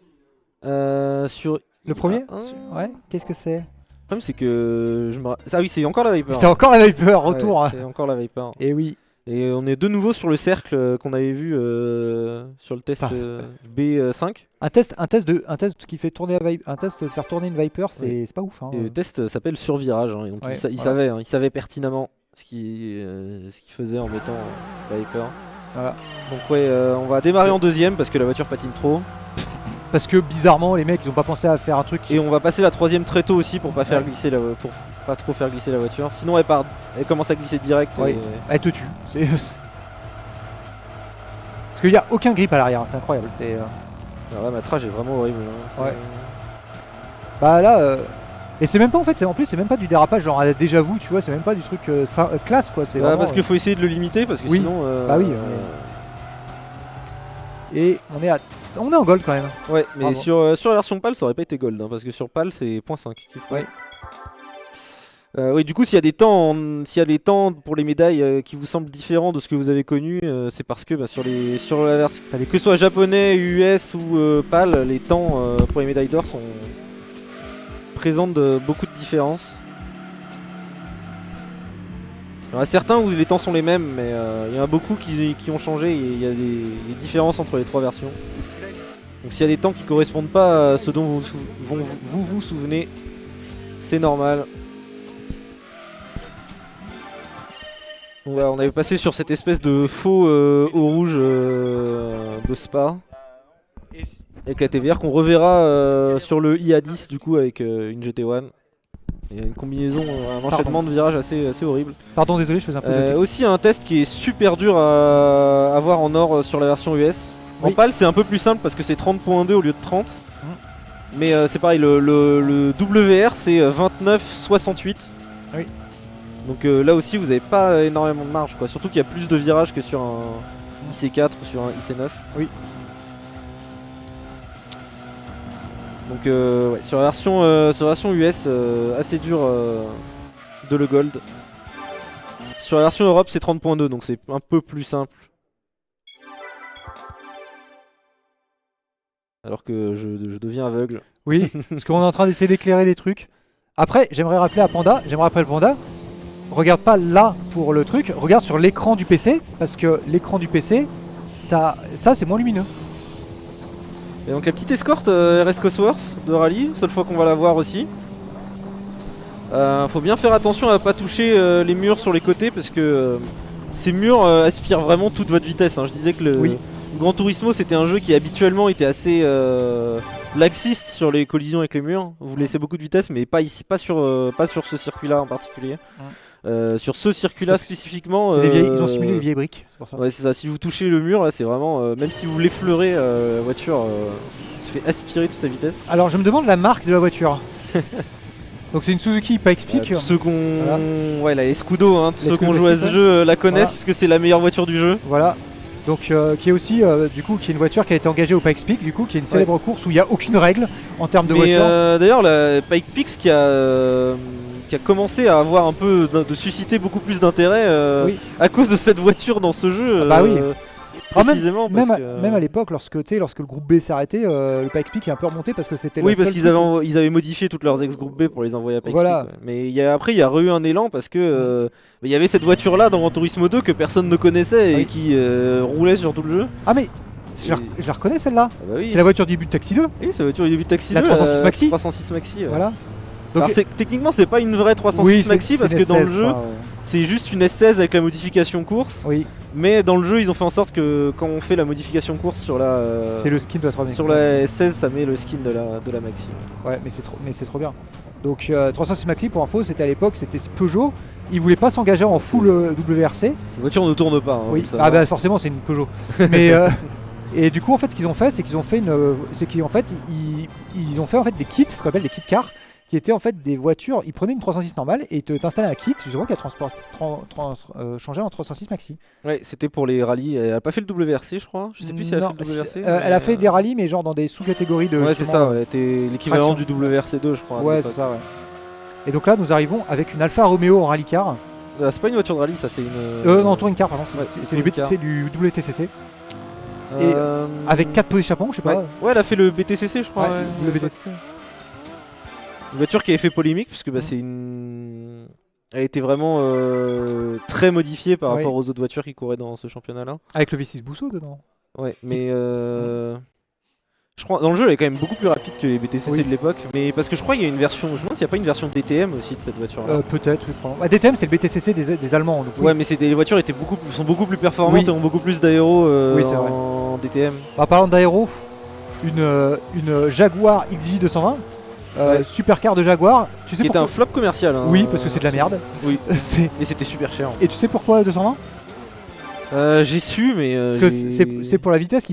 Sur Le premier? Ah. Ouais. Qu'est-ce que c'est? Le problème c'est que ah oui, c'est encore la Viper. C'est encore la Viper, retour. Ouais, c'est encore la Viper. Et oui. Et on est de nouveau sur le cercle qu'on avait vu sur le test Ah. B5. Un test qui fait tourner un test de faire tourner une Viper, c'est pas ouf. Hein. Et le test s'appelle survirage. Hein, et donc Ouais, il voilà. savait pertinemment ce qu'il faisait en mettant la Viper. Voilà. Donc ouais, on va démarrer en deuxième parce que la voiture patine trop. Parce que bizarrement, les mecs, ils ont pas pensé à faire un truc. Et on va passer la troisième très tôt aussi pour pas faire Ouais. glisser pour pas trop faire glisser la voiture. Sinon elle commence à glisser direct. Ouais. et- Elle te tue. Parce qu'il y a aucun grip à l'arrière, hein, c'est incroyable. Alors là, ma trage est vraiment horrible. Hein. C'est- Ouais. Bah là. Et c'est même pas en fait, en plus c'est même pas du dérapage genre à la déjà vu, tu vois, c'est même pas du truc classe quoi. C'est Bah, vraiment, parce qu'il faut essayer de le limiter parce que Oui. sinon. Bah oui, Et on est en gold quand même. Ouais, mais Bravo. sur la version PAL, ça aurait pas été gold, hein, parce que sur PAL, c'est 0.5 qu'il faut. Ouais. Oui, du coup, s'il y a des temps pour les médailles qui vous semblent différents de ce que vous avez connu, c'est parce que bah, sur la version, T'as des- que ce soit japonais, US ou PAL, les temps pour les médailles d'or présentent beaucoup de différences. Il y en a certains où les temps sont les mêmes, mais il y en a beaucoup qui ont changé et il y a des différences entre les trois versions. Donc s'il y a des temps qui correspondent pas à ce dont vous vous souvenez, c'est normal. Donc voilà, on avait passé sur cette espèce de faux eau rouge de Spa avec la TVR qu'on reverra sur le IA10 du coup avec une GT1. Il y a une combinaison, un enchaînement de virages assez horrible. Pardon, désolé, je faisais un peu de technique. Aussi un test qui est super dur à avoir en or sur la version US. En Oui. PAL c'est un peu plus simple parce que c'est 30.2 au lieu de 30. Mais c'est pareil, le WR c'est 29,68. Oui. Donc là aussi vous n'avez pas énormément de marge quoi. Surtout qu'il y a plus de virages que sur un IC4 ou sur un IC9. Oui. Donc ouais, sur la version US assez dur de le gold. Sur la version Europe c'est 30.2 donc c'est un peu plus simple. Alors que je deviens aveugle. Oui, parce qu'on est en train d'essayer d'éclairer les trucs. Après, j'aimerais rappeler Panda, regarde pas là pour le truc, regarde sur l'écran du PC, parce que l'écran du PC, ça c'est moins lumineux. Et donc la petite escorte RS Cosworth de rallye, seule fois qu'on va la voir aussi. Faut bien faire attention à pas toucher les murs sur les côtés parce que ces murs aspirent vraiment toute votre vitesse. Hein. Je disais que Oui. Gran Turismo c'était un jeu qui habituellement était assez laxiste sur les collisions avec les murs. Vous laissez beaucoup de vitesse mais pas ici, pas sur ce circuit là en particulier. Sur ce circuit là Parce que spécifiquement. Ils ont simulé les vieilles briques, c'est pour ça. Ouais c'est ça, si vous touchez le mur là c'est vraiment, même si vous l'effleurez, la voiture se fait aspirer toute sa vitesse. Alors je me demande la marque de la voiture. Donc c'est une Suzuki Pikes Peak. Tous ceux Voilà. Ouais la Escudo, hein, tous Les ceux qui ont Escudo joué à ce Stephen. jeu la connaissent Voilà. parce que c'est la meilleure voiture du jeu. Voilà. Donc qui est aussi du coup qui est une voiture qui a été engagée au Pikes Peak, du coup qui est une célèbre course où il n'y a aucune règle en termes de Mais voiture. d'ailleurs la Pike Peaks qui a qui a commencé à avoir un peu de susciter beaucoup plus d'intérêt Oui. à cause de cette voiture dans ce jeu. Bah oui. Précisément même, parce que... même à l'époque, lorsque le groupe B s'est arrêté, le Pikes Peak est un peu remonté parce que c'était Oui, la parce seule qu'ils truc- ils avaient modifié toutes leurs ex-groupes B pour les envoyer à Pikes Voilà. Peak, ouais. Mais après, il y a eu un élan parce que il y avait cette voiture-là dans Gran Turismo 2 que personne ne connaissait et Oui. qui roulait sur tout le jeu. Ah mais je la reconnais celle-là. Ah bah oui, C'est la voiture du début de Taxi 2. oui, c'est la voiture du début de Taxi La 2, 306 Maxi. 306 Maxi, ouais. Voilà. Alors, techniquement, c'est pas une vraie 306 Maxi parce que dans le jeu, c'est juste une S16 avec la modification course. Oui, Mais dans le jeu, ils ont fait en sorte que quand on fait la modification course sur la c'est le skin de la 306. sur la S16, ça met le skin de la Maxi. Ouais, mais c'est trop bien. Donc 306 Maxi pour info, c'était à l'époque, c'était Peugeot. Ils voulaient pas s'engager en full WRC. Cette voiture ne tourne pas. Hein, Oui. faut le savoir. Ah bah forcément c'est une Peugeot. Mais et du coup en fait ce qu'ils ont fait, c'est qu'ils ont fait ils ont fait en fait des kits, ce qu'on appelle des kits cars, qui étaient en fait des voitures. Ils prenaient une 306 normale et t'installaient un kit justement qui a changé en 306 Maxi. Ouais, c'était pour les rallyes. Elle a pas fait le WRC, je crois. Je sais plus si elle a Non, fait le WRC. elle a fait des rallyes mais genre dans des sous-catégories de. Ouais, c'est justement, ça. Ouais, t'es l'équivalent du WRC2, je crois. à Ouais, l'époque. c'est ça, ouais. Et donc là, nous arrivons avec une Alfa Romeo en rally car. C'est pas une voiture de rallye, ça, c'est une. Non, touring car, pardon. Ouais, C'est du touring car. BTC, du WTCC. Euh, Avec 4 pots d'échappement, je sais Ouais. pas. Ouais, elle a fait le BTCC, je crois. Ouais, ouais. le BTCC. Une voiture qui avait fait polémique, puisque bah, c'est une. Elle a été vraiment très modifiée par Ouais. rapport aux autres voitures qui couraient dans ce championnat-là. Avec le V6 Bousseau dedans. Ouais, mais je crois dans le jeu elle est quand même beaucoup plus rapide que les BTCC Oui. de l'époque. Mais parce que je crois qu'il y a une version. Je me demande s'il n'y a pas une version DTM aussi de cette voiture-là. Peut-être, oui, probablement. DTM, c'est le BTCC des Allemands. Donc, oui. Ouais, mais les voitures sont beaucoup plus performantes Oui. et ont beaucoup plus d'aéro Oui, c'est vrai. en DTM. En parlant d'aéro, une Jaguar XJ220, Ouais. supercar de Jaguar. Tu sais Qui était pourquoi un flop commercial. Hein, Oui, parce que c'est de la merde. Oui. C'est- Et c'était super cher. Et tu sais pourquoi 220 J'ai su, mais. Parce que c'est pour la vitesse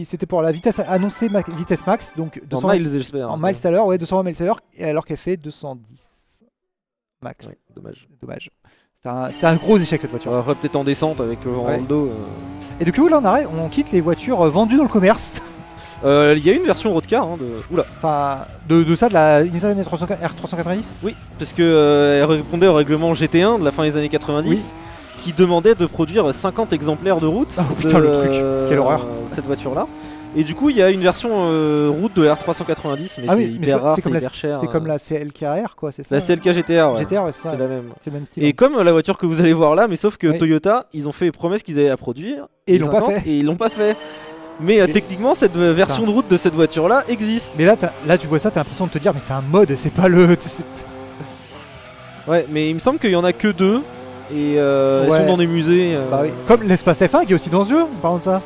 c'était pour la vitesse annoncée vitesse max, donc En 220 miles, j'espère. en miles à l'heure, ouais, 220 miles à l'heure, et alors qu'elle fait 210 max. Ouais, dommage. Dommage. C'était un gros échec cette voiture. Après, peut-être en descente avec le vent Ouais. dans le dos. Et du coup là on quitte les voitures vendues dans le commerce. Il y a une version roadcar hein, de. Oula. Enfin de ça de la Nissan R390. Oui, parce que elle répondait au règlement GT1 de la fin des années 90 qui demandait de produire 50 exemplaires de route. Oh, putain, le truc. Quelle horreur. Cette voiture-là. Et du coup, il y a une version route de R390, mais c'est hyper rare, c'est hyper cher. C'est comme la CLKR quoi, c'est ça. La CLK GTR, ouais. GTR, ouais, c'est ça. C'est la même. C'est le même type. Et comme la voiture que vous allez voir là, mais sauf que Oui. Toyota, ils ont fait les promesses qu'ils avaient à produire. Et ils les l'ont pas 50, fait. Et ils l'ont pas fait. Mais techniquement, cette version de route de cette voiture-là existe. Mais là tu vois ça, t'as l'impression de te dire mais c'est un mode, c'est pas le. Ouais, mais il me semble qu'il y en a que deux. Et ils Ouais. sont dans des musées. Bah oui. Comme l'espace F1 qui est aussi dans ce jeu, en parlant de ça.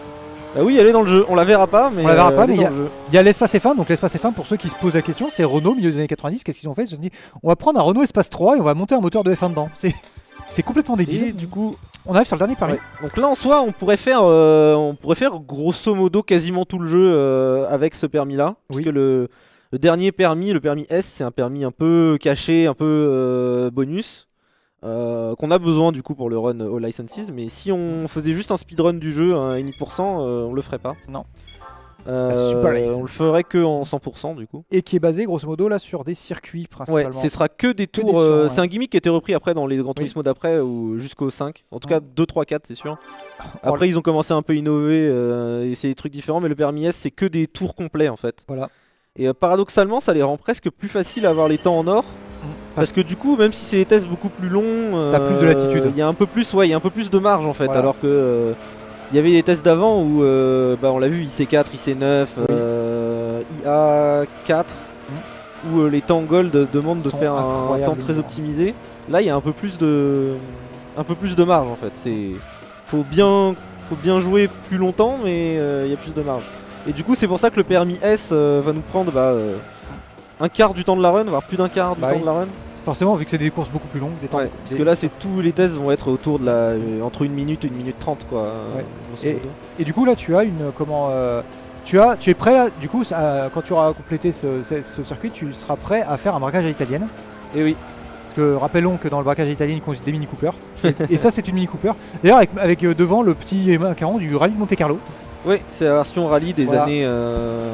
Bah oui, elle est dans le jeu. On la verra pas, mais. On la verra pas, elle est mais dans le jeu. Il y a l'espace F1, donc l'espace F1 pour ceux qui se posent la question, c'est Renault milieu des années 90, qu'est-ce qu'ils ont fait? Ils se sont dit on va prendre un Renault Espace 3 et on va monter un moteur de F1 dedans. C'est complètement débile. Et du coup, On arrive sur le dernier pari. ouais. Donc là en soi, on pourrait faire grosso modo quasiment tout le jeu avec ce permis-là, Oui. puisque le dernier permis, le permis S, c'est un permis un peu caché, un peu bonus. Qu'on a besoin du coup pour le run All Licenses, mais si on faisait juste un speedrun du jeu à 1,5%, on le ferait pas. Non. Super License. On le ferait que en 100% du coup. Et qui est basé grosso modo là sur des circuits Ouais, principalement. ce sera que des Que tours. des tours, ouais. C'est un gimmick qui a été repris après dans les Gran Turismo d'après ou jusqu'au 5. En tout cas, 2, 3, 4, c'est sûr. Après, ils ont commencé un peu à innover et c'est des trucs différents, mais le permis S, c'est que des tours complets en fait. Voilà. Et paradoxalement, ça les rend presque plus faciles à avoir les temps en or. Parce que du coup, même si c'est des tests beaucoup plus longs, T'as plus de latitude. Il y a un peu plus, il y a un peu plus de marge en fait. Voilà. Alors que il y avait des tests d'avant où, on l'a vu, IC4, IC9, IA4, où les temps gold demandent de Sont faire un incroyables, temps très évidemment. optimisé. Là, il y a un peu plus de marge en fait. Faut bien jouer plus longtemps, mais il y a plus de marge. Et du coup, c'est pour ça que le permis S va nous prendre un quart du temps de la run, voire plus d'un quart du Bah temps oui. de la run. Forcément, vu que c'est des courses beaucoup plus longues, des temps. Ouais, parce que là, tous les tests vont être autour de entre 1 minute et 1 minute 30 quoi. Ouais. grosso modo. Et du coup là tu as tu es prêt là, du coup quand tu auras complété ce circuit, tu seras prêt à faire un braquage à l'italienne. Et oui. Parce que rappelons que dans le braquage italien, ils conduisent des Mini Cooper. Et ça, c'est une Mini Cooper. D'ailleurs, avec devant le petit M40 du Rallye de Monte Carlo. Ouais, c'est la version rallye des Voilà. années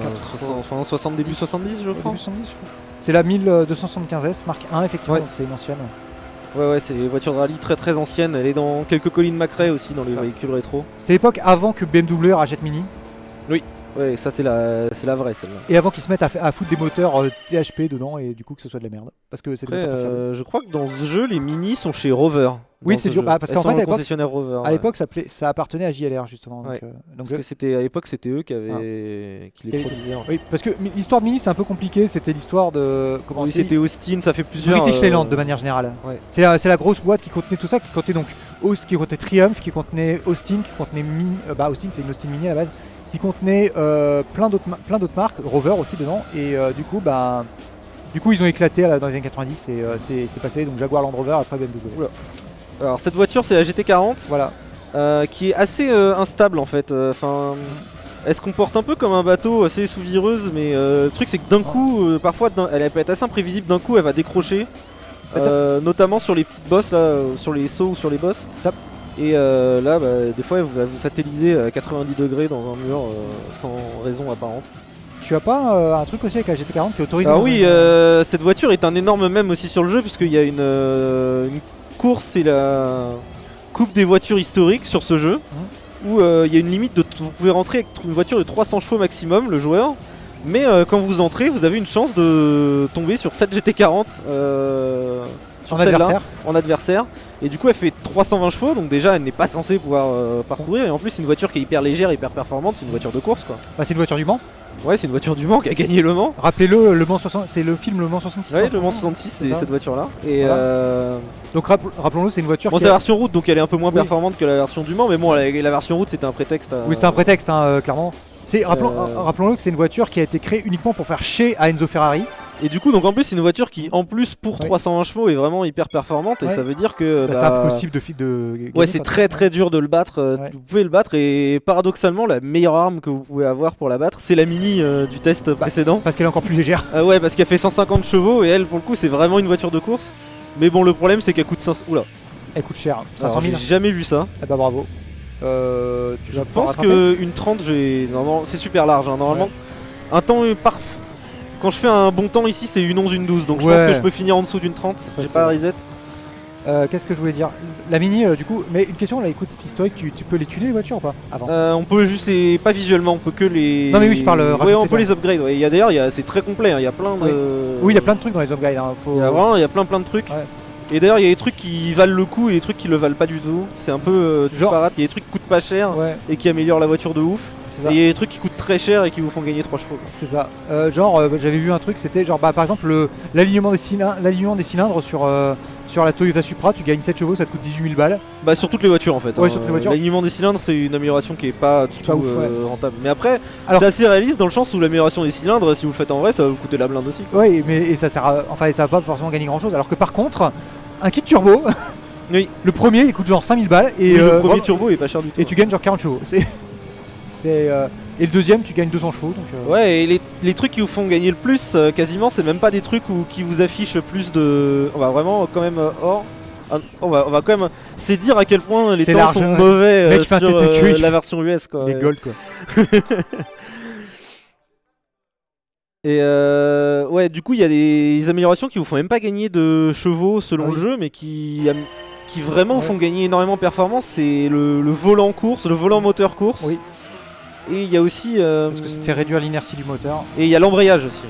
80. 60, début 70 je crois. Début 70, je crois. C'est la 1275S, marque 1 effectivement, Ouais. donc c'est une ancienne. Ouais, c'est une voiture de rallye très très ancienne. Elle est dans quelques collines McRae aussi, dans les véhicules rétro. C'était l'époque avant que BMW rachète Mini Ouais, ça c'est la vraie celle-là. et avant qu'ils se mettent à foutre des moteurs THP dedans et du coup que ce soit de la merde. Parce que c'est des Après, moteurs pas fiables. je crois que dans ce jeu, les Mini sont chez Rover. Oui, Dans c'est ce dur. jeu. Bah, parce Elles qu'en sont fait, dans à le l'époque, concessionnaire Rover. À l'époque, ça appartenait à JLR justement. Ouais. Donc, Parce que à l'époque, c'était eux qui les produisaient. oui, parce que l'histoire de Mini c'est un peu compliqué. C'était l'histoire de comment Oui, c'est- c'était Austin, ça fait plusieurs. British Leyland de manière générale. Ouais. C'est la grosse boîte qui contenait tout ça, qui contenait donc qui contenait Triumph, qui contenait Austin, qui contenait Mini. Austin c'est une Austin Mini à la base, qui contenait plein d'autres marques, Rover aussi dedans. Et du coup ils ont éclaté dans les années 90 et c'est passé donc Jaguar Land Rover après BMW. Oula. Alors cette voiture, c'est la GT40, Voilà. qui est assez instable en fait. Enfin, elle se comporte un peu comme un bateau assez sous-vireuse, mais le truc c'est que d'un coup, parfois, elle peut être assez imprévisible. D'un coup, elle va décrocher, notamment sur les petites bosses là, sur les sauts ou sur les bosses. Top. Et là, des fois, elle va vous satelliser à 90 degrés dans un mur sans raison apparente. Tu as pas un truc aussi avec la GT40 qui est autorisé Ah dans oui, une- cette voiture est un énorme mème aussi sur le jeu, puisqu'il y a une course, c'est la coupe des voitures historiques sur ce jeu, où il y a une limite vous pouvez rentrer avec une voiture de 300 chevaux maximum, le joueur, mais quand vous entrez, vous avez une chance de tomber sur cette GT40 sur en celle-là, adversaire. en adversaire, et du coup elle fait 320 chevaux, donc déjà elle n'est pas censée pouvoir parcourir, et en plus c'est une voiture qui est hyper légère, hyper performante, c'est une voiture de course quoi. Bah, c'est une voiture du Mans. Ouais, c'est une voiture du Mans qui a gagné le Mans. Rappelez-le, le Mans 60, c'est le film Le Mans 66. Ouais, hein. le Mans 66, c'est ça. cette voiture-là. Et Voilà. Donc rappelons-le, c'est une voiture bon, qui c'est la version route, donc elle est un peu moins Oui. performante que la version du Mans, mais bon, la version route c'était un prétexte. Oui, c'était un prétexte, hein, clairement. Rappelons-le que c'est une voiture qui a été créée uniquement pour faire chier à Enzo Ferrari. Et du coup, donc en plus, c'est une voiture qui, en plus, pour Ouais. 320 chevaux, est vraiment hyper performante. Et Ouais. ça veut dire que. C'est impossible de gagner, Ouais, c'est quoi. très très dur de le battre. Ouais. Vous pouvez le battre, et paradoxalement, la meilleure arme que vous pouvez avoir pour la battre, c'est la Mini du test précédent. Parce qu'elle est encore plus légère. Ouais, parce qu'elle fait 150 chevaux, et elle, pour le coup, c'est vraiment une voiture de course. Mais bon, le problème, c'est qu'elle coûte 500. Oula, Elle coûte cher, 500 alors, 000. j'ai jamais vu ça. Eh bah bravo. Tu Je vas pouvoir pense rattraper. qu'une 30, normalement, c'est super large. Hein, normalement, un temps quand je fais un bon temps ici, c'est une 11, une 12. Donc je pense Ouais. que je peux finir en dessous d'une 30. J'ai Ouais, pas reset. Qu'est-ce que je voulais dire? La Mini, du coup, mais une question là, écoute, historique, tu peux les tuner les voitures ou pas avant? On peut juste les. Pas visuellement, on peut que les. Non, mais oui, je parle, Ouais, rajouter, on peut quoi. les upgrade. Ouais. C'est très complet. Hein, il y a plein de. Oui. Oui, il y a plein de trucs dans les upgrades. Hein, faut... Il y a plein de trucs. Ouais. Et d'ailleurs, il y a des trucs qui valent le coup et des trucs qui le valent pas du tout. C'est un peu disparate. Il y a des trucs qui coûtent pas cher Ouais, et qui améliorent la voiture de ouf. c'est Et ça. il y a des trucs qui coûtent très cher et qui vous font gagner 3 chevaux. Quoi. C'est ça. J'avais vu un truc, c'était genre, par exemple, l'alignement des cylindres sur la Toyota Supra, tu gagnes 7 chevaux, ça te coûte 18 000 balles. Bah sur toutes les voitures en fait. Ouais, sur toutes les voitures. L'alignement des cylindres c'est une amélioration qui est pas du Pas tout ouf, ouais. rentable. Mais après Alors- c'est assez réaliste dans le sens où l'amélioration des cylindres, si vous le faites en vrai, ça va vous coûter la blinde aussi. Quoi. Ouais, mais ça sert ça va pas forcément gagner grand chose. Alors que par contre, un kit turbo, Oui. le premier il coûte genre 5000 balles et, Oui, le premier vraiment- turbo est pas cher du tout. et tu gagnes genre 40 chevaux. Et le deuxième tu gagnes 200 chevaux. Donc, Ouais, et les trucs qui vous font gagner le plus, quasiment, c'est même pas des trucs qui vous affichent plus de. On va vraiment quand même hors. On va quand même. C'est dire à quel point les C'est temps large, sont ouais. mauvais Mec, il fait un sur TTQ, la version US quoi. les Ouais. gold quoi. Et ouais, du coup, il y a des améliorations qui vous font même pas gagner de chevaux selon Ah oui. le jeu, mais qui vraiment vous Ouais. font gagner énormément de performance. C'est le volant course, le volant moteur course. Oui. Et il y a aussi. Parce que ça te fait réduire l'inertie du moteur. Et il y a l'embrayage aussi.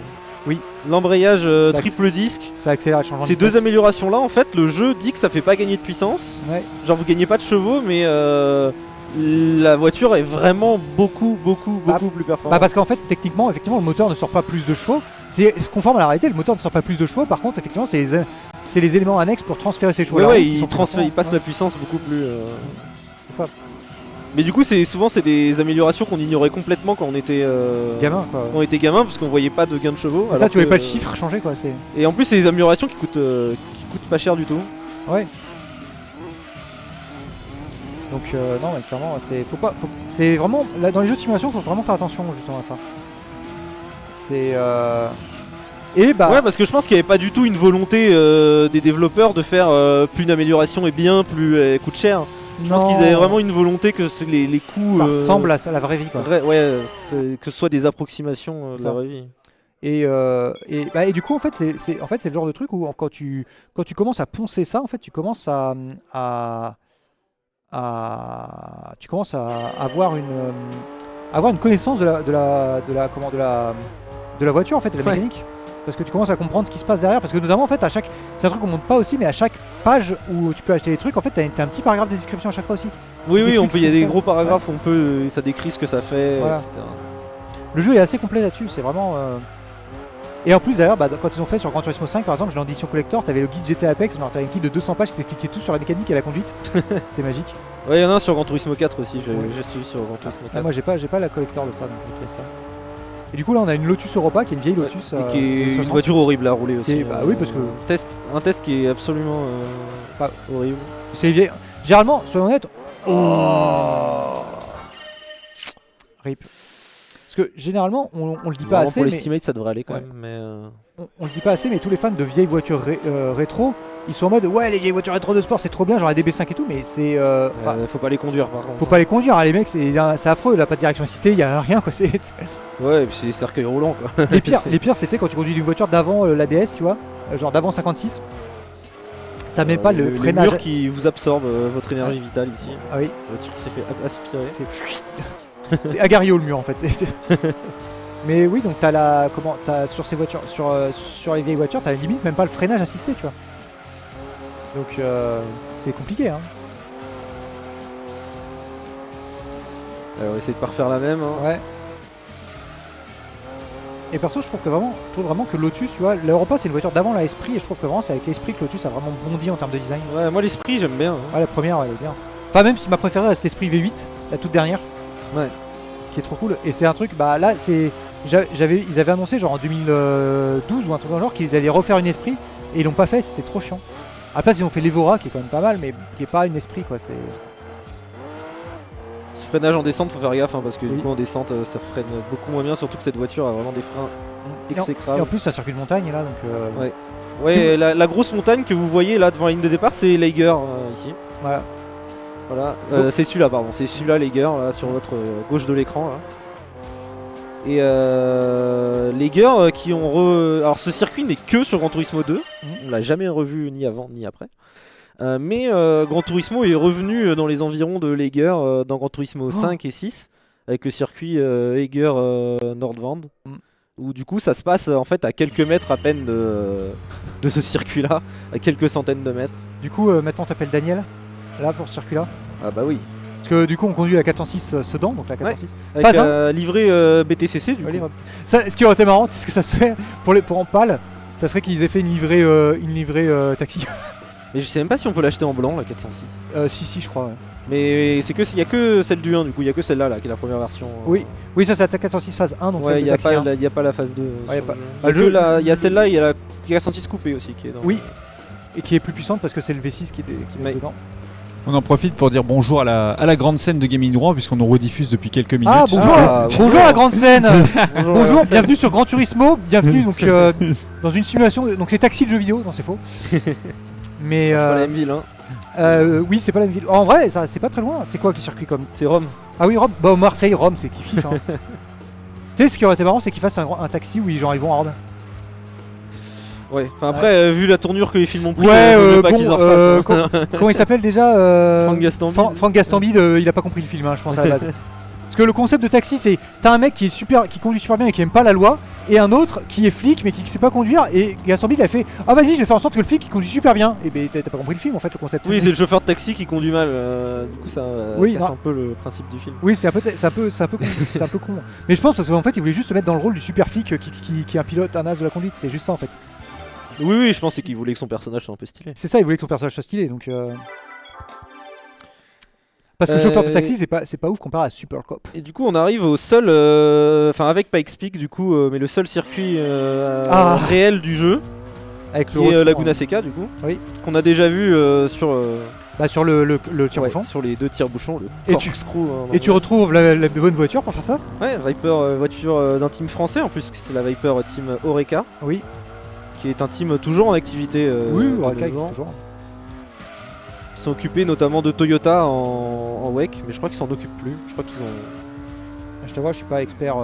Oui. L'embrayage Ça triple disque. Ça accélère le changement de Ces deux vitesse. améliorations là, en fait, le jeu dit que ça fait pas gagner de puissance. Ouais. Genre, vous gagnez pas de chevaux, mais la voiture est vraiment beaucoup plus performante. Bah parce qu'en fait techniquement effectivement le moteur ne sort pas plus de chevaux. C'est conforme à la réalité, le moteur ne sort pas plus de chevaux. Par contre effectivement c'est les éléments annexes pour transférer ces chevaux. Ouais, il passe la puissance beaucoup plus. C'est ça. Mais du coup, souvent c'est des améliorations qu'on ignorait complètement quand on était Gamin quoi. quand on était gamin, parce qu'on voyait pas de gain de chevaux. C'est ça, alors tu voyais que- pas le chiffre changer quoi. C'est Et en plus, c'est des améliorations qui coûtent pas cher du tout. ouais. Donc non mais clairement c'est vraiment là, dans les jeux de simulation faut vraiment faire attention justement à ça. C'est et bah Ouais, parce que je pense qu'il n'y avait pas du tout une volonté des développeurs de faire plus une amélioration est bien, plus elle coûte cher. Je pense qu'ils avaient vraiment une volonté que les coups. Ça ressemble à la vraie vie, quoi. Que ce soit des approximations de la vraie vie. Et du coup, en fait, c'est le genre de truc où quand tu commences à poncer ça, en fait, tu commences à avoir une connaissance de la voiture, en fait, de la mécanique. Parce que tu commences à comprendre ce qui se passe derrière. Parce que notamment, en fait, c'est un truc qu'on montre pas aussi, mais à chaque page où tu peux acheter des trucs, en fait, t'as un petit paragraphe de description à chaque fois aussi. Oui, il y a des gros paragraphes où ça décrit ce que ça fait, voilà. etc. Le jeu est assez complet là-dessus, c'est vraiment. Et en plus, d'ailleurs, quand ils ont fait sur Gran Turismo 5, par exemple, j'ai l'édition collector, t'avais le guide GTA Apex, t'avais un guide de 200 pages qui t'expliquait tout sur la mécanique et la conduite. C'est magique. Ouais, il y en a un sur Gran Turismo 4 aussi, j'ai suivi sur Gran Turismo 4. Moi, j'ai pas la collector de ça, donc j'ai ça. Et du coup, là, on a une Lotus Europa qui est une vieille Lotus. Et qui est une voiture horrible à rouler aussi. Oui, parce que. Un test qui est absolument pas horrible. C'est vieille. Généralement, soyons honnêtes. RIP. Parce que généralement, on le dit pas assez. Pour l'estimate, ça devrait aller quand même. Mais on le dit pas assez, mais tous les fans de vieilles voitures rétro, ils sont en mode ouais, les vieilles voitures rétro de sport, c'est trop bien, genre la DB5 et tout, mais c'est. Faut pas les conduire par contre. Faut pas les conduire, hein, les mecs, c'est affreux, il a pas de direction assistée, il y a rien quoi. Ouais, et puis c'est cercueil roulant quoi. Les pires, c'était quand tu conduis une voiture d'avant la DS, tu vois, genre d'avant 56. T'as même pas le freinage. Les murs qui vous absorbent votre énergie vitale ici. Ah oui. La voiture qui s'est fait aspirer. C'est Agario le mur en fait. Mais oui, donc t'as sur ces voitures, sur les vieilles voitures, t'as limite même pas le freinage assisté, tu vois. Donc c'est compliqué, hein. On va essayer de pas refaire la même. Hein. Ouais. Et perso, je trouve vraiment que Lotus, tu vois, l'Europa c'est une voiture d'avant l'Esprit, et je trouve que vraiment c'est avec l'Esprit que Lotus a vraiment bondi en termes de design. Ouais, moi l'Esprit j'aime bien. Hein. Ouais, la première, elle est bien. Enfin, même si ma préférée reste l'Esprit V8, la toute dernière. Ouais. Qui est trop cool. Et c'est un truc, bah là, c'est. Ils avaient annoncé, genre en 2012 ou un truc dans le genre, qu'ils allaient refaire une Esprit, et ils l'ont pas fait, c'était trop chiant. À la place, ils ont fait l'Evora, qui est quand même pas mal, mais qui est pas une Esprit, quoi. C'est. Ce freinage en descente, faut faire gaffe, hein, parce que du coup en descente, ça freine beaucoup moins bien, surtout que cette voiture a vraiment des freins exécrables. Et en plus, ça circule de montagne, là, donc. Ouais. Ouais, la grosse montagne que vous voyez là devant la ligne de départ, c'est Lager ici. Voilà. Voilà, c'est celui-là, pardon, c'est celui-là, Lager, là, sur votre gauche de l'écran. Là. Et Lager qui ont Alors ce circuit n'est que sur Gran Turismo 2, on l'a jamais revu ni avant ni après. Mais Gran Turismo est revenu dans les environs de Lager dans Gran Turismo 5 et 6 avec le circuit Lager Nordwand. Où du coup ça se passe en fait à quelques mètres à peine de ce circuit là, à quelques centaines de mètres. Du coup maintenant t'appelles Daniel là pour ce circuit là. Ah bah oui. Parce que du coup on conduit la 406 Sedan, donc la 406. Ouais, avec livrée BTCC du coup. Ça, ce qui aurait été marrant, c'est ce que ça se fait pour en pâle, ça serait qu'ils aient fait une livrée taxi. Mais je sais même pas si on peut l'acheter en blanc la 406. Si je crois. Ouais. Mais c'est que il y a que celle du 1 du coup, il y a que celle-là là qui est la première version. Oui, ça c'est la 406 phase 1 donc ouais, il y a pas la phase 2. Ouais, il y a celle-là, il y a la 406 coupée aussi qui est dans. Oui. Et qui est plus puissante parce que c'est le V6 qui est dedans. On en profite pour dire bonjour à la grande scène de Gaming Droit puisqu'on nous rediffuse depuis quelques minutes. Ah bonjour, bonjour la grande scène. Bonjour, bienvenue sur Gran Turismo, bienvenue donc dans une simulation, donc c'est Taxi le jeu vidéo, non c'est faux. Mais c'est pas la même ville hein. Oui c'est pas la même ville. En vrai ça c'est pas très loin, c'est quoi qui circuit comme. C'est Rome. Ah oui Rome, bah Marseille, Rome c'est kiff hein. Tu sais ce qui aurait été marrant c'est qu'ils fassent un taxi où ils vont à Rome. Ouais, enfin après, vu la tournure que les films ont pris, pas qu'ils en refassent. Comment il s'appelle déjà Franck Gastambide. Franck Gastambide, il a pas compris le film, hein, je pense à la base. Parce que le concept de taxi, c'est t'as un mec qui conduit super bien et qui aime pas la loi, et un autre qui est flic mais qui sait pas conduire. Et Gastambide a fait ah vas-y, je vais faire en sorte que le flic il conduit super bien. Et ben t'as pas compris le film en fait, le concept. Oui, c'est le chauffeur de taxi qui conduit mal. Du coup, ça casse un peu le principe du film. Oui, c'est un peu con. Mais je pense parce qu'en fait, il voulait juste se mettre dans le rôle du super flic qui est un pilote, un as de la conduite. C'est juste ça en fait. Oui, je pense qu'il voulait que son personnage soit un peu stylé. C'est ça, il voulait que son personnage soit stylé, donc. Parce que chauffeur de taxi, c'est pas ouf comparé à Super Cop. Et du coup, on arrive au seul, enfin avec Pikes Peak du coup, mais le seul circuit réel du jeu, avec qui est Laguna Seca du coup, oui, qu'on a déjà vu sur. Sur le tire-bouchon. Sur les deux tire-bouchons, le corkscrew. Et tu retrouves la bonne voiture pour faire ça. Ouais, Viper, voiture d'un team français en plus, c'est la Viper Team Oreca. Oui. Qui est un team toujours en activité. Oui, Oreca existe toujours. sont occupés notamment de Toyota en WEC, mais je crois qu'ils s'en occupent plus. Je crois qu'ils ont Je te vois, je suis pas expert.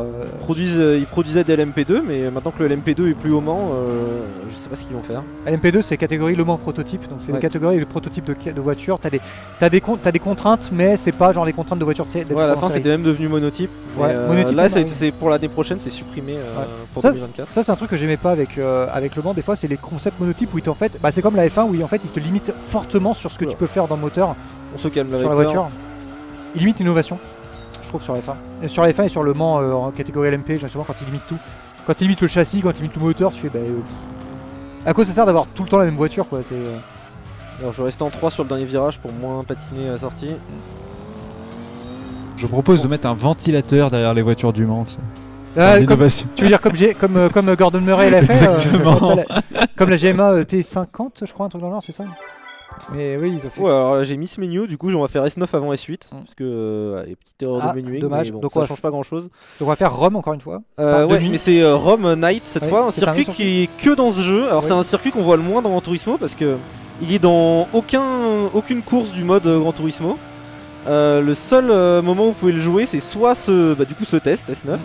ils produisaient des LMP2, mais maintenant que le LMP2 est plus au Mans, je sais pas ce qu'ils vont faire. LMP2 c'est catégorie Le Mans prototype, donc c'est Ouais. des catégories de prototypes de voitures. T'as des contraintes, mais c'est pas genre les contraintes de voitures. Ouais, à la fin c'était même devenu monotype. Ouais, mais, monotype, là ouais. c'est pour l'année prochaine, c'est supprimé pour Ça, 2024. Ça c'est un truc que j'aimais pas avec Le Mans. Des fois c'est les concepts monotypes où ils en fait, c'est comme la F1 où en fait ils te limitent fortement sur ce que tu peux faire dans le moteur, On se calme sur la voiture. Ils limitent l'innovation, je trouve, sur la F1. Et sur la F1 et sur Le Mans en catégorie LMP, justement quand ils limitent tout. Quand ils limitent le châssis, quand ils limitent le moteur, tu fais à quoi ça sert d'avoir tout le temps la même voiture quoi, c'est Alors je vais rester en 3 sur le dernier virage pour moins patiner à la sortie. Je propose de mettre un ventilateur derrière les voitures du Mans. Ah, comme, L'innovation. tu veux dire comme Gordon Murray l'a fait Exactement. comme la GMA T50 je crois, un truc dans le genre, c'est ça. Mais oui, ils ont fait. Ouais, alors j'ai mis ce menu, du coup on va faire S9 avant S8 parce que petite erreur Ah, de menuing, dommage. mais bon, Donc ça on va change pas grand chose. Donc on va faire Rome encore une fois. Pas Ouais, demi. mais c'est Rome Night cette Ouais, fois, un c'est un circuit autre qui est que dans ce jeu. Alors Oui. c'est un circuit qu'on voit le moins dans Gran Turismo parce que il est dans aucune course du mode Gran Turismo. Le seul moment où vous pouvez le jouer, c'est soit ce test S9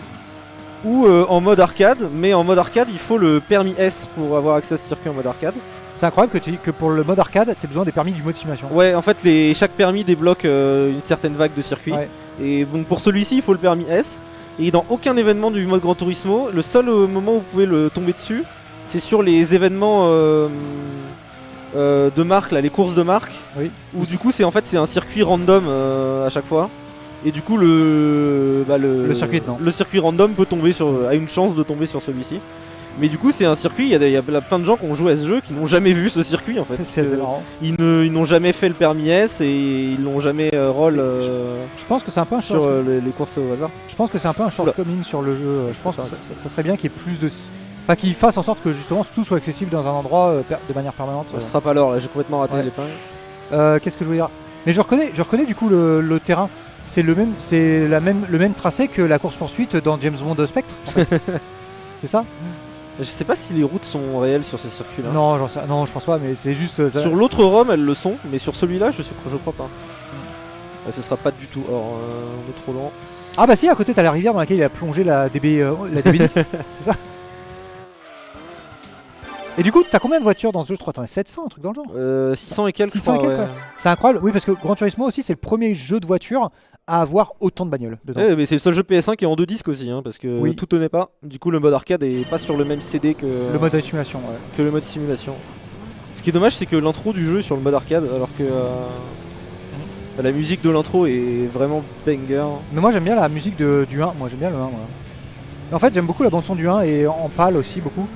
ou en mode arcade, mais en mode arcade il faut le permis S pour avoir accès à ce circuit en mode arcade. C'est incroyable que pour le mode arcade, tu as besoin des permis du mode simulation. Ouais, en fait chaque permis débloque une certaine vague de circuits. Ouais. Et donc pour celui-ci il faut le permis S. Et dans aucun événement du mode Gran Turismo, le seul moment où vous pouvez le tomber dessus, c'est sur les événements de marque, là, les courses de marque. Oui. Où du coup c'est un circuit random à chaque fois. Et du coup le circuit, non. le circuit random peut tomber a une chance de tomber sur celui-ci. Mais du coup c'est un circuit, il y a plein de gens qui ont joué à ce jeu qui n'ont jamais vu ce circuit en fait. C'est marrant. Ils n'ont jamais fait le permis S et ils l'ont jamais roll Je pense que c'est un peu un sur short. les courses au hasard. Je pense que c'est un peu un shortcoming sur le jeu. Je pense que ça serait bien qu'il y ait plus de. Enfin, qu'ils fassent en sorte que justement tout soit accessible dans un endroit de manière permanente. Ce sera pas l'heure là, j'ai complètement raté Ouais. l'épingle. Qu'est-ce que je voulais dire? Mais je reconnais du coup le terrain. C'est le même tracé que la course poursuite dans James Bond Spectre. En fait. C'est ça? Je sais pas si les routes sont réelles sur ce circuit là. Non, non, je pense pas. Mais c'est juste. Sur l'autre Rome elles le sont, mais sur celui-là je crois pas. Ouais, ce sera pas du tout. Or on est trop loin. Ah bah si, à côté t'as la rivière dans laquelle il a plongé la DB10. C'est ça. Et du coup, t'as combien de voitures dans ce jeu? Je crois que t'en as 700, un truc dans le genre. 600 et quelques. 600 et je crois, quelques, ouais. ouais. C'est incroyable, oui, parce que Gran Turismo aussi, c'est le premier jeu de voiture à avoir autant de bagnoles dedans. Ouais, mais c'est le seul jeu PS1 qui est en 2 disques aussi, hein, parce que Oui. tout tenait pas. Du coup, le mode arcade est pas sur le même CD que Le mode de simulation, ouais. que le mode simulation. Ce qui est dommage, c'est que l'intro du jeu est sur le mode arcade, alors que la musique de l'intro est vraiment banger. Mais moi j'aime bien la musique du 1, moi j'aime bien le 1. Moi. Mais en fait, j'aime beaucoup la bande son du 1 et en PAL aussi beaucoup.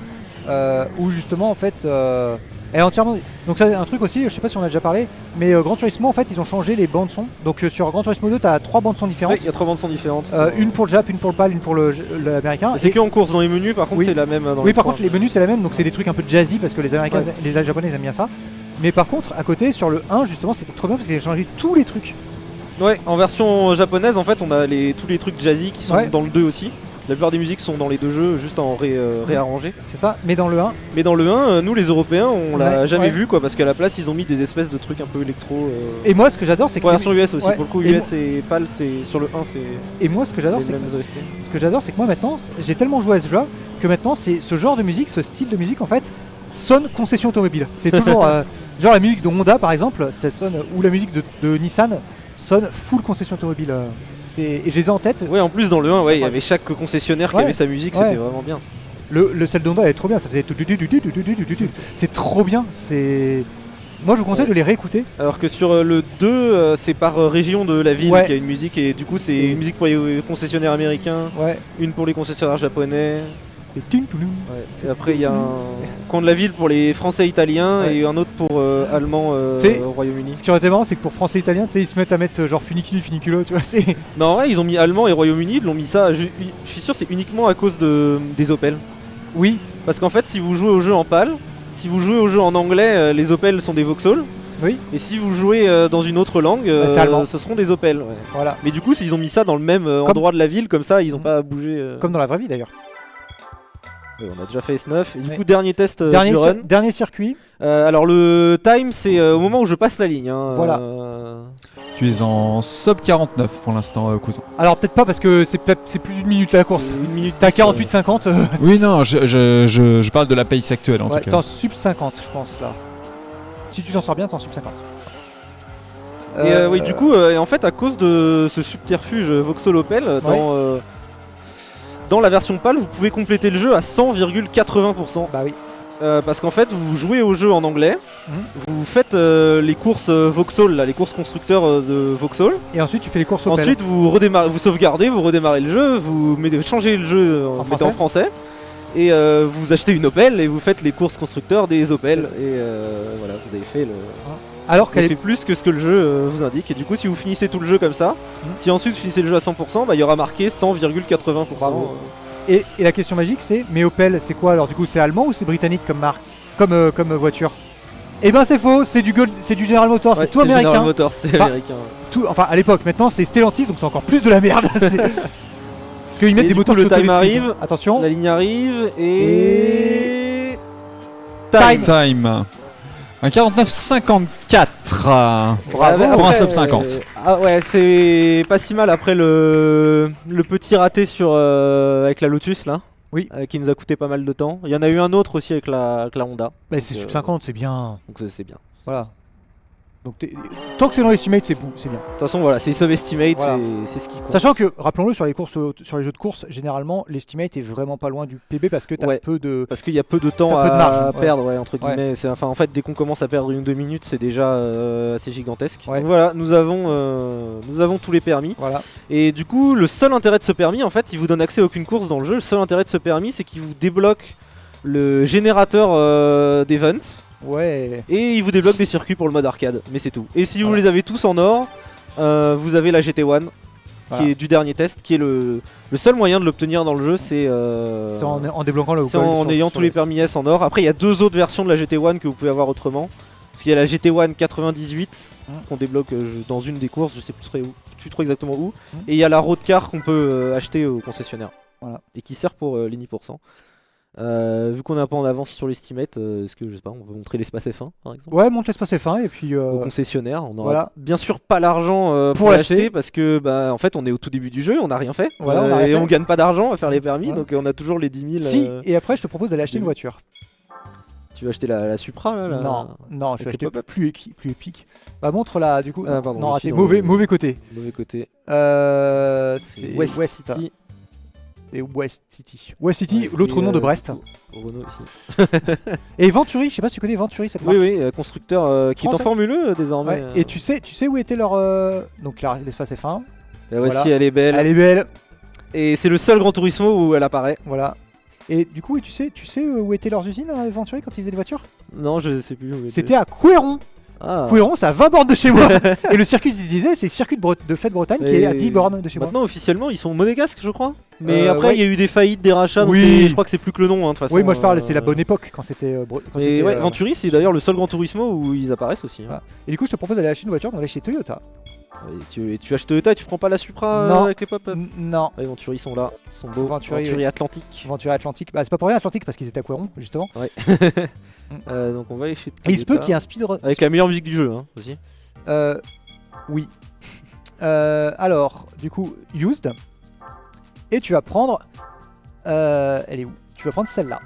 Où justement, en fait, elle est entièrement. Donc, c'est un truc aussi, je sais pas si on a déjà parlé, mais Gran Turismo, en fait, ils ont changé les bandes son. Donc, sur Gran Turismo 2, t'as 3 bandes son différentes. Ouais, il y a 3 bandes son différentes. Une pour le Jap, une pour le PAL, une pour l'américain. C'est que en course dans les menus, par contre, Oui. c'est la même. Dans Oui, les par trois. contre, les menus c'est la même, donc c'est des trucs un peu jazzy parce que les Américains, Ouais. les Japonais ils aiment bien ça. Mais par contre, à côté, sur le 1, justement, c'était trop bien parce qu'ils ont changé tous les trucs. Ouais, en version japonaise, en fait, on a tous les trucs jazzy qui sont Ouais. dans le 2 aussi. La plupart des musiques sont dans les deux jeux, juste en réarrangé. C'est ça, mais dans le 1, Mais dans le 1, nous les Européens, on l'a Ouais, jamais ouais. vu quoi, parce qu'à la place ils ont mis des espèces de trucs un peu électro. et moi ce que j'adore c'est que Ouais, c'est. version US aussi, Ouais. pour le coup, Et US et PAL, c'est sur le 1, c'est Et moi ce que j'adore les c'est mêmes que. OST. Ce que j'adore, c'est que moi maintenant, j'ai tellement joué à ce jeu que maintenant, c'est ce genre de musique, ce style de musique en fait, sonne concession automobile. C'est toujours genre la musique de Honda par exemple, ça sonne ou la musique de Nissan sonne full concession automobile. Et je les ai en tête. Ouais, en plus dans le 1, ouais, il y Ouais. avait chaque concessionnaire qui Ouais. avait sa musique, Ouais. c'était vraiment bien. Le celle d'Honda elle est trop bien, ça faisait tout. C'est trop bien. C'est. Moi je vous conseille Ouais. de les réécouter. Alors que sur le 2, c'est par région de la ville Ouais. qu'il y a une musique, et du coup c'est C'est- une musique pour les concessionnaires américains, Ouais. une pour les concessionnaires japonais. Et ting, touloum. Ouais. Et après il y a un coin de la ville pour les français et italiens, Ouais. et un autre pour allemands T'sais, au Royaume-Uni. Ce qui aurait été marrant, c'est que pour français et italien, tu sais, ils se mettent à mettre genre funiculo, tu vois. C'est. Non, ouais, ils ont mis allemand et Royaume-Uni, ils l'ont mis ça. Je suis sûr, c'est uniquement à cause des Opel. Oui. Parce qu'en fait, si vous jouez au jeu en PAL, si vous jouez au jeu en anglais, les Opel sont des Vauxhall. Oui. Et si vous jouez dans une autre langue, c'est allemand. ce seront des Opel. Ouais. Voilà. Mais du coup, s'ils ont mis ça dans le même endroit de la ville, comme ça, ils ont Mhm. pas à bouger. Comme dans la vraie vie d'ailleurs. On a déjà fait S9. Et du Ouais. coup, dernier test du run. Dernier circuit. Alors le time, c'est au moment où je passe la ligne. Hein, Voilà. Tu es en sub 49 pour l'instant, cousin. Alors peut-être pas parce que c'est plus d'une minute la course. Une minute. T'as 10, 48-50. Oui, non, je parle de la pace actuelle en Ouais, tout t'es cas. en sub 50 je pense là. Si tu t'en sors bien, t'es en sub 50. Et oui, du coup, et en fait, à cause de ce subterfuge Vauxhall Opel, dans la version PAL, vous pouvez compléter le jeu à 100,80%. Bah oui. Parce qu'en fait, vous jouez au jeu en anglais, vous faites les courses Vauxhall, là, les courses constructeurs de Vauxhall. Et ensuite tu fais les courses Opel. Ensuite, vous sauvegardez, vous redémarrez le jeu, changez le jeu en français. Et vous achetez une Opel et vous faites les courses constructeurs des Opel. Et voilà, vous avez fait Alors vous qu'elle avez fait plus que ce que le jeu vous indique. Et du coup, si vous finissez tout le jeu comme ça, si ensuite vous finissez le jeu à 100%, bah, il y aura marqué 100,80%. Bravo. Et la question magique c'est, mais Opel c'est quoi alors du coup, c'est allemand ou c'est britannique comme marque, comme voiture? Eh ben c'est faux, c'est du General Motors, c'est tout américain. General Motors, c'est Enfin, américain. Enfin à l'époque, maintenant c'est Stellantis donc c'est encore plus de la merde. Parce qu'ils mettent Et des du moteurs coup, le qui time s'auto-détruisent. arrive. Attention. La ligne arrive Et- Time. Time. Un 49,54 Bravo. pour un Après, sub 50. Ah ouais, c'est pas si mal après le petit raté avec la Lotus là. Oui. Qui nous a coûté pas mal de temps. Il y en a eu un autre aussi avec la Honda. Bah, c'est sub 50, c'est bien. Donc c'est bien. Voilà. Donc tant que c'est dans l'estimate, c'est bon, c'est bien. De toute façon, voilà, c'est sub-estimate, Voilà. c'est ce qui compte. Sachant que, rappelons-le, sur les jeux de course, généralement, l'estimate est vraiment pas loin du PB parce que t'as Ouais. peu de. Parce qu'il y a peu de temps T'as peu de à marge, ouais. perdre, ouais, entre Ouais. guillemets. Enfin, en fait, dès qu'on commence à perdre 1 ou 2 minutes, c'est déjà assez gigantesque. Ouais. Donc voilà, nous avons tous les permis. Voilà. Et du coup, le seul intérêt de ce permis, en fait, il vous donne accès à aucune course dans le jeu. Le seul intérêt de ce permis, c'est qu'il vous débloque le générateur d'event. Ouais. Et il vous débloque des circuits pour le mode arcade. Mais c'est tout. Et si vous Voilà. les avez tous en or, vous avez la GT1. Voilà. Qui est du dernier test, qui est le seul moyen de l'obtenir dans le jeu, c'est C'est en débloquant le c'est en ayant tous les permis S en or. Après, il y a 2 autres versions de la GT1 que vous pouvez avoir autrement. Parce qu'il y a la GT1 98 qu'on débloque dans une des courses, je sais plus trop exactement où. Et il y a la road car qu'on peut acheter au concessionnaire. Voilà. Et Et qui sert pour l'INI%. Vu qu'on est un peu en avance sur l'estimate, est-ce que je sais pas, on peut montrer l'espace F1 par exemple Ouais, monte l'espace F1 et puis. au concessionnaire? On aura voilà. bien sûr pas l'argent pour l'acheter. l'acheter parce que bah en fait on est au tout début du jeu, on n'a rien fait. Voilà, on a rien et fait. on gagne pas d'argent à faire les permis, Voilà. donc on a toujours les 10 000. Si, et après, je te propose d'aller acheter une voiture. Tu veux acheter la Supra là, Non, je vais avec acheter le pop-up plus épique. Bah, montre là, du coup. Ah, pardon, non, je raté. suis dans le- Mauvais côté. Mauvais côté. C'est West City. Et West City. West City, Ouais, l'autre et, nom de Brest. Renault ici. Et Venturi, je sais pas si tu connais Venturi cette marque. Oui, constructeur qui est en Français. Formule E désormais. Ouais, et tu sais où était leur. Donc l'espace F1. La voici, voilà. elle est belle. Elle est belle. Et c'est le seul Gran Turismo où elle apparaît. Voilà. Et du coup, tu sais où étaient leurs usines à Venturi quand ils faisaient des voitures? Non, je sais plus. Où C'était à Couéron. Ah. Couéron, c'est à 20 bornes de chez moi. Et le circuit qu'ils disaient, c'est le circuit de Fête Bretagne qui est à 10 bornes de chez moi. Maintenant, officiellement, ils sont monégasques, je crois. Mais après, ouais. il y a eu des faillites, des rachats. Donc Oui. je crois que c'est plus que le nom, hein, de toute façon. Oui, moi je parle, c'est la bonne époque quand c'était. Et ouais, Venturi, c'est d'ailleurs le seul Gran Turismo où ils apparaissent aussi. Hein. Voilà. Et du coup, je te propose d'aller acheter une voiture, donc aller chez Toyota. Et tu achètes Toyota et tu prends pas la Supra Non. avec les pop-up. Non. Ouais, Venturi, ils sont là. Ils sont beaux. Venturi, Venturi Atlantique. Venturi Atlantique. Bah, c'est pas pour rien Atlantique parce qu'ils étaient à Couéron, justement. Ouais. Donc on va aller chez Et il se peut Toyota. qu'il y ait un speedrun. Avec la meilleure musique du jeu, hein, aussi. Oui. Alors, du coup, used. Et tu vas prendre. Elle est où? Tu vas prendre celle-là.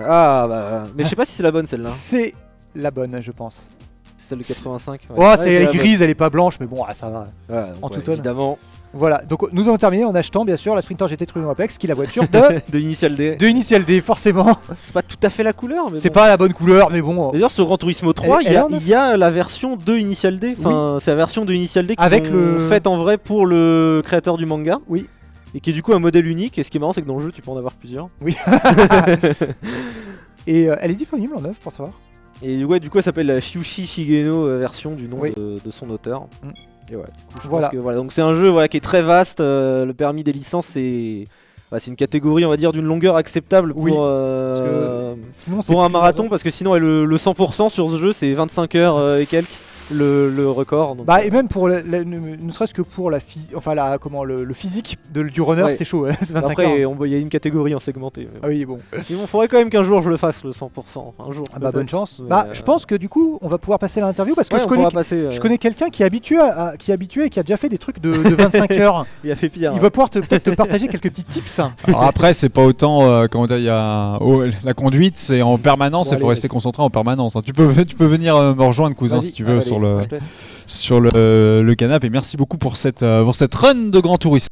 Ah bah. Mais je sais pas si c'est la bonne celle-là. C'est la bonne, je pense. C'est celle de 85. Oh, Ouais, elle est la bonne. grise, elle est pas blanche, mais bon, ça va. Ouais, donc, en ouais, tout tonne. évidemment. Voilà, donc nous avons terminé en achetant bien sûr la Sprinter GT Trueno Apex, qui est la voiture de, De Initial D. de Initial D, forcément. C'est pas tout à fait la couleur, mais C'est bon. pas la bonne couleur, mais bon. D'ailleurs, sur Gran Turismo 3, Elle est en neuf. il y a la version de Initial D. Enfin, c'est la version de Initial D qui Avec sont le- faite en vrai pour le créateur du manga. Oui. Et qui est du coup un modèle unique. Et ce qui est marrant, c'est que dans le jeu, tu peux en avoir plusieurs. Et elle est disponible en neuf pour savoir. Et ouais, du coup, elle s'appelle la Shiushi Shigeno version du nom Oui. de son auteur. Mm. Et ouais, du coup, je Voilà. pense que voilà. Donc c'est un jeu qui est très vaste. Le permis des licences, c'est une catégorie, on va dire, d'une longueur acceptable pour, Oui, parce que sinon, c'est pour un plus- marathon. Parce que sinon, le 100% sur ce jeu, c'est 25 heures et quelques. le record. Donc, Bah et même pour ne serait-ce que pour le physique du runner, Ouais. c'est chaud. C'est 25 après, heures. il y a une catégorie en segmenté. Ah oui, bon. Mais bon, faudrait quand même qu'un jour je le fasse le 100%. Un jour. Ah bah bonne chance. Mais, Bah je pense que du coup, on va pouvoir passer à l'interview parce que ouais, je on connais pourra passer. je connais quelqu'un qui est habitué et qui a déjà fait des trucs de 25 heures. Il a fait pire. Il va pouvoir peut-être te partager quelques petits tips. Alors après, c'est pas autant, comment dire, il y a la conduite, c'est en permanence, Bon, il faut allez, rester concentré en permanence. hein. Tu peux venir me rejoindre, cousin, Vas-y, si tu veux, allez, sur je te laisse. le canapé. Et merci beaucoup pour cette run de Grand Tourisme.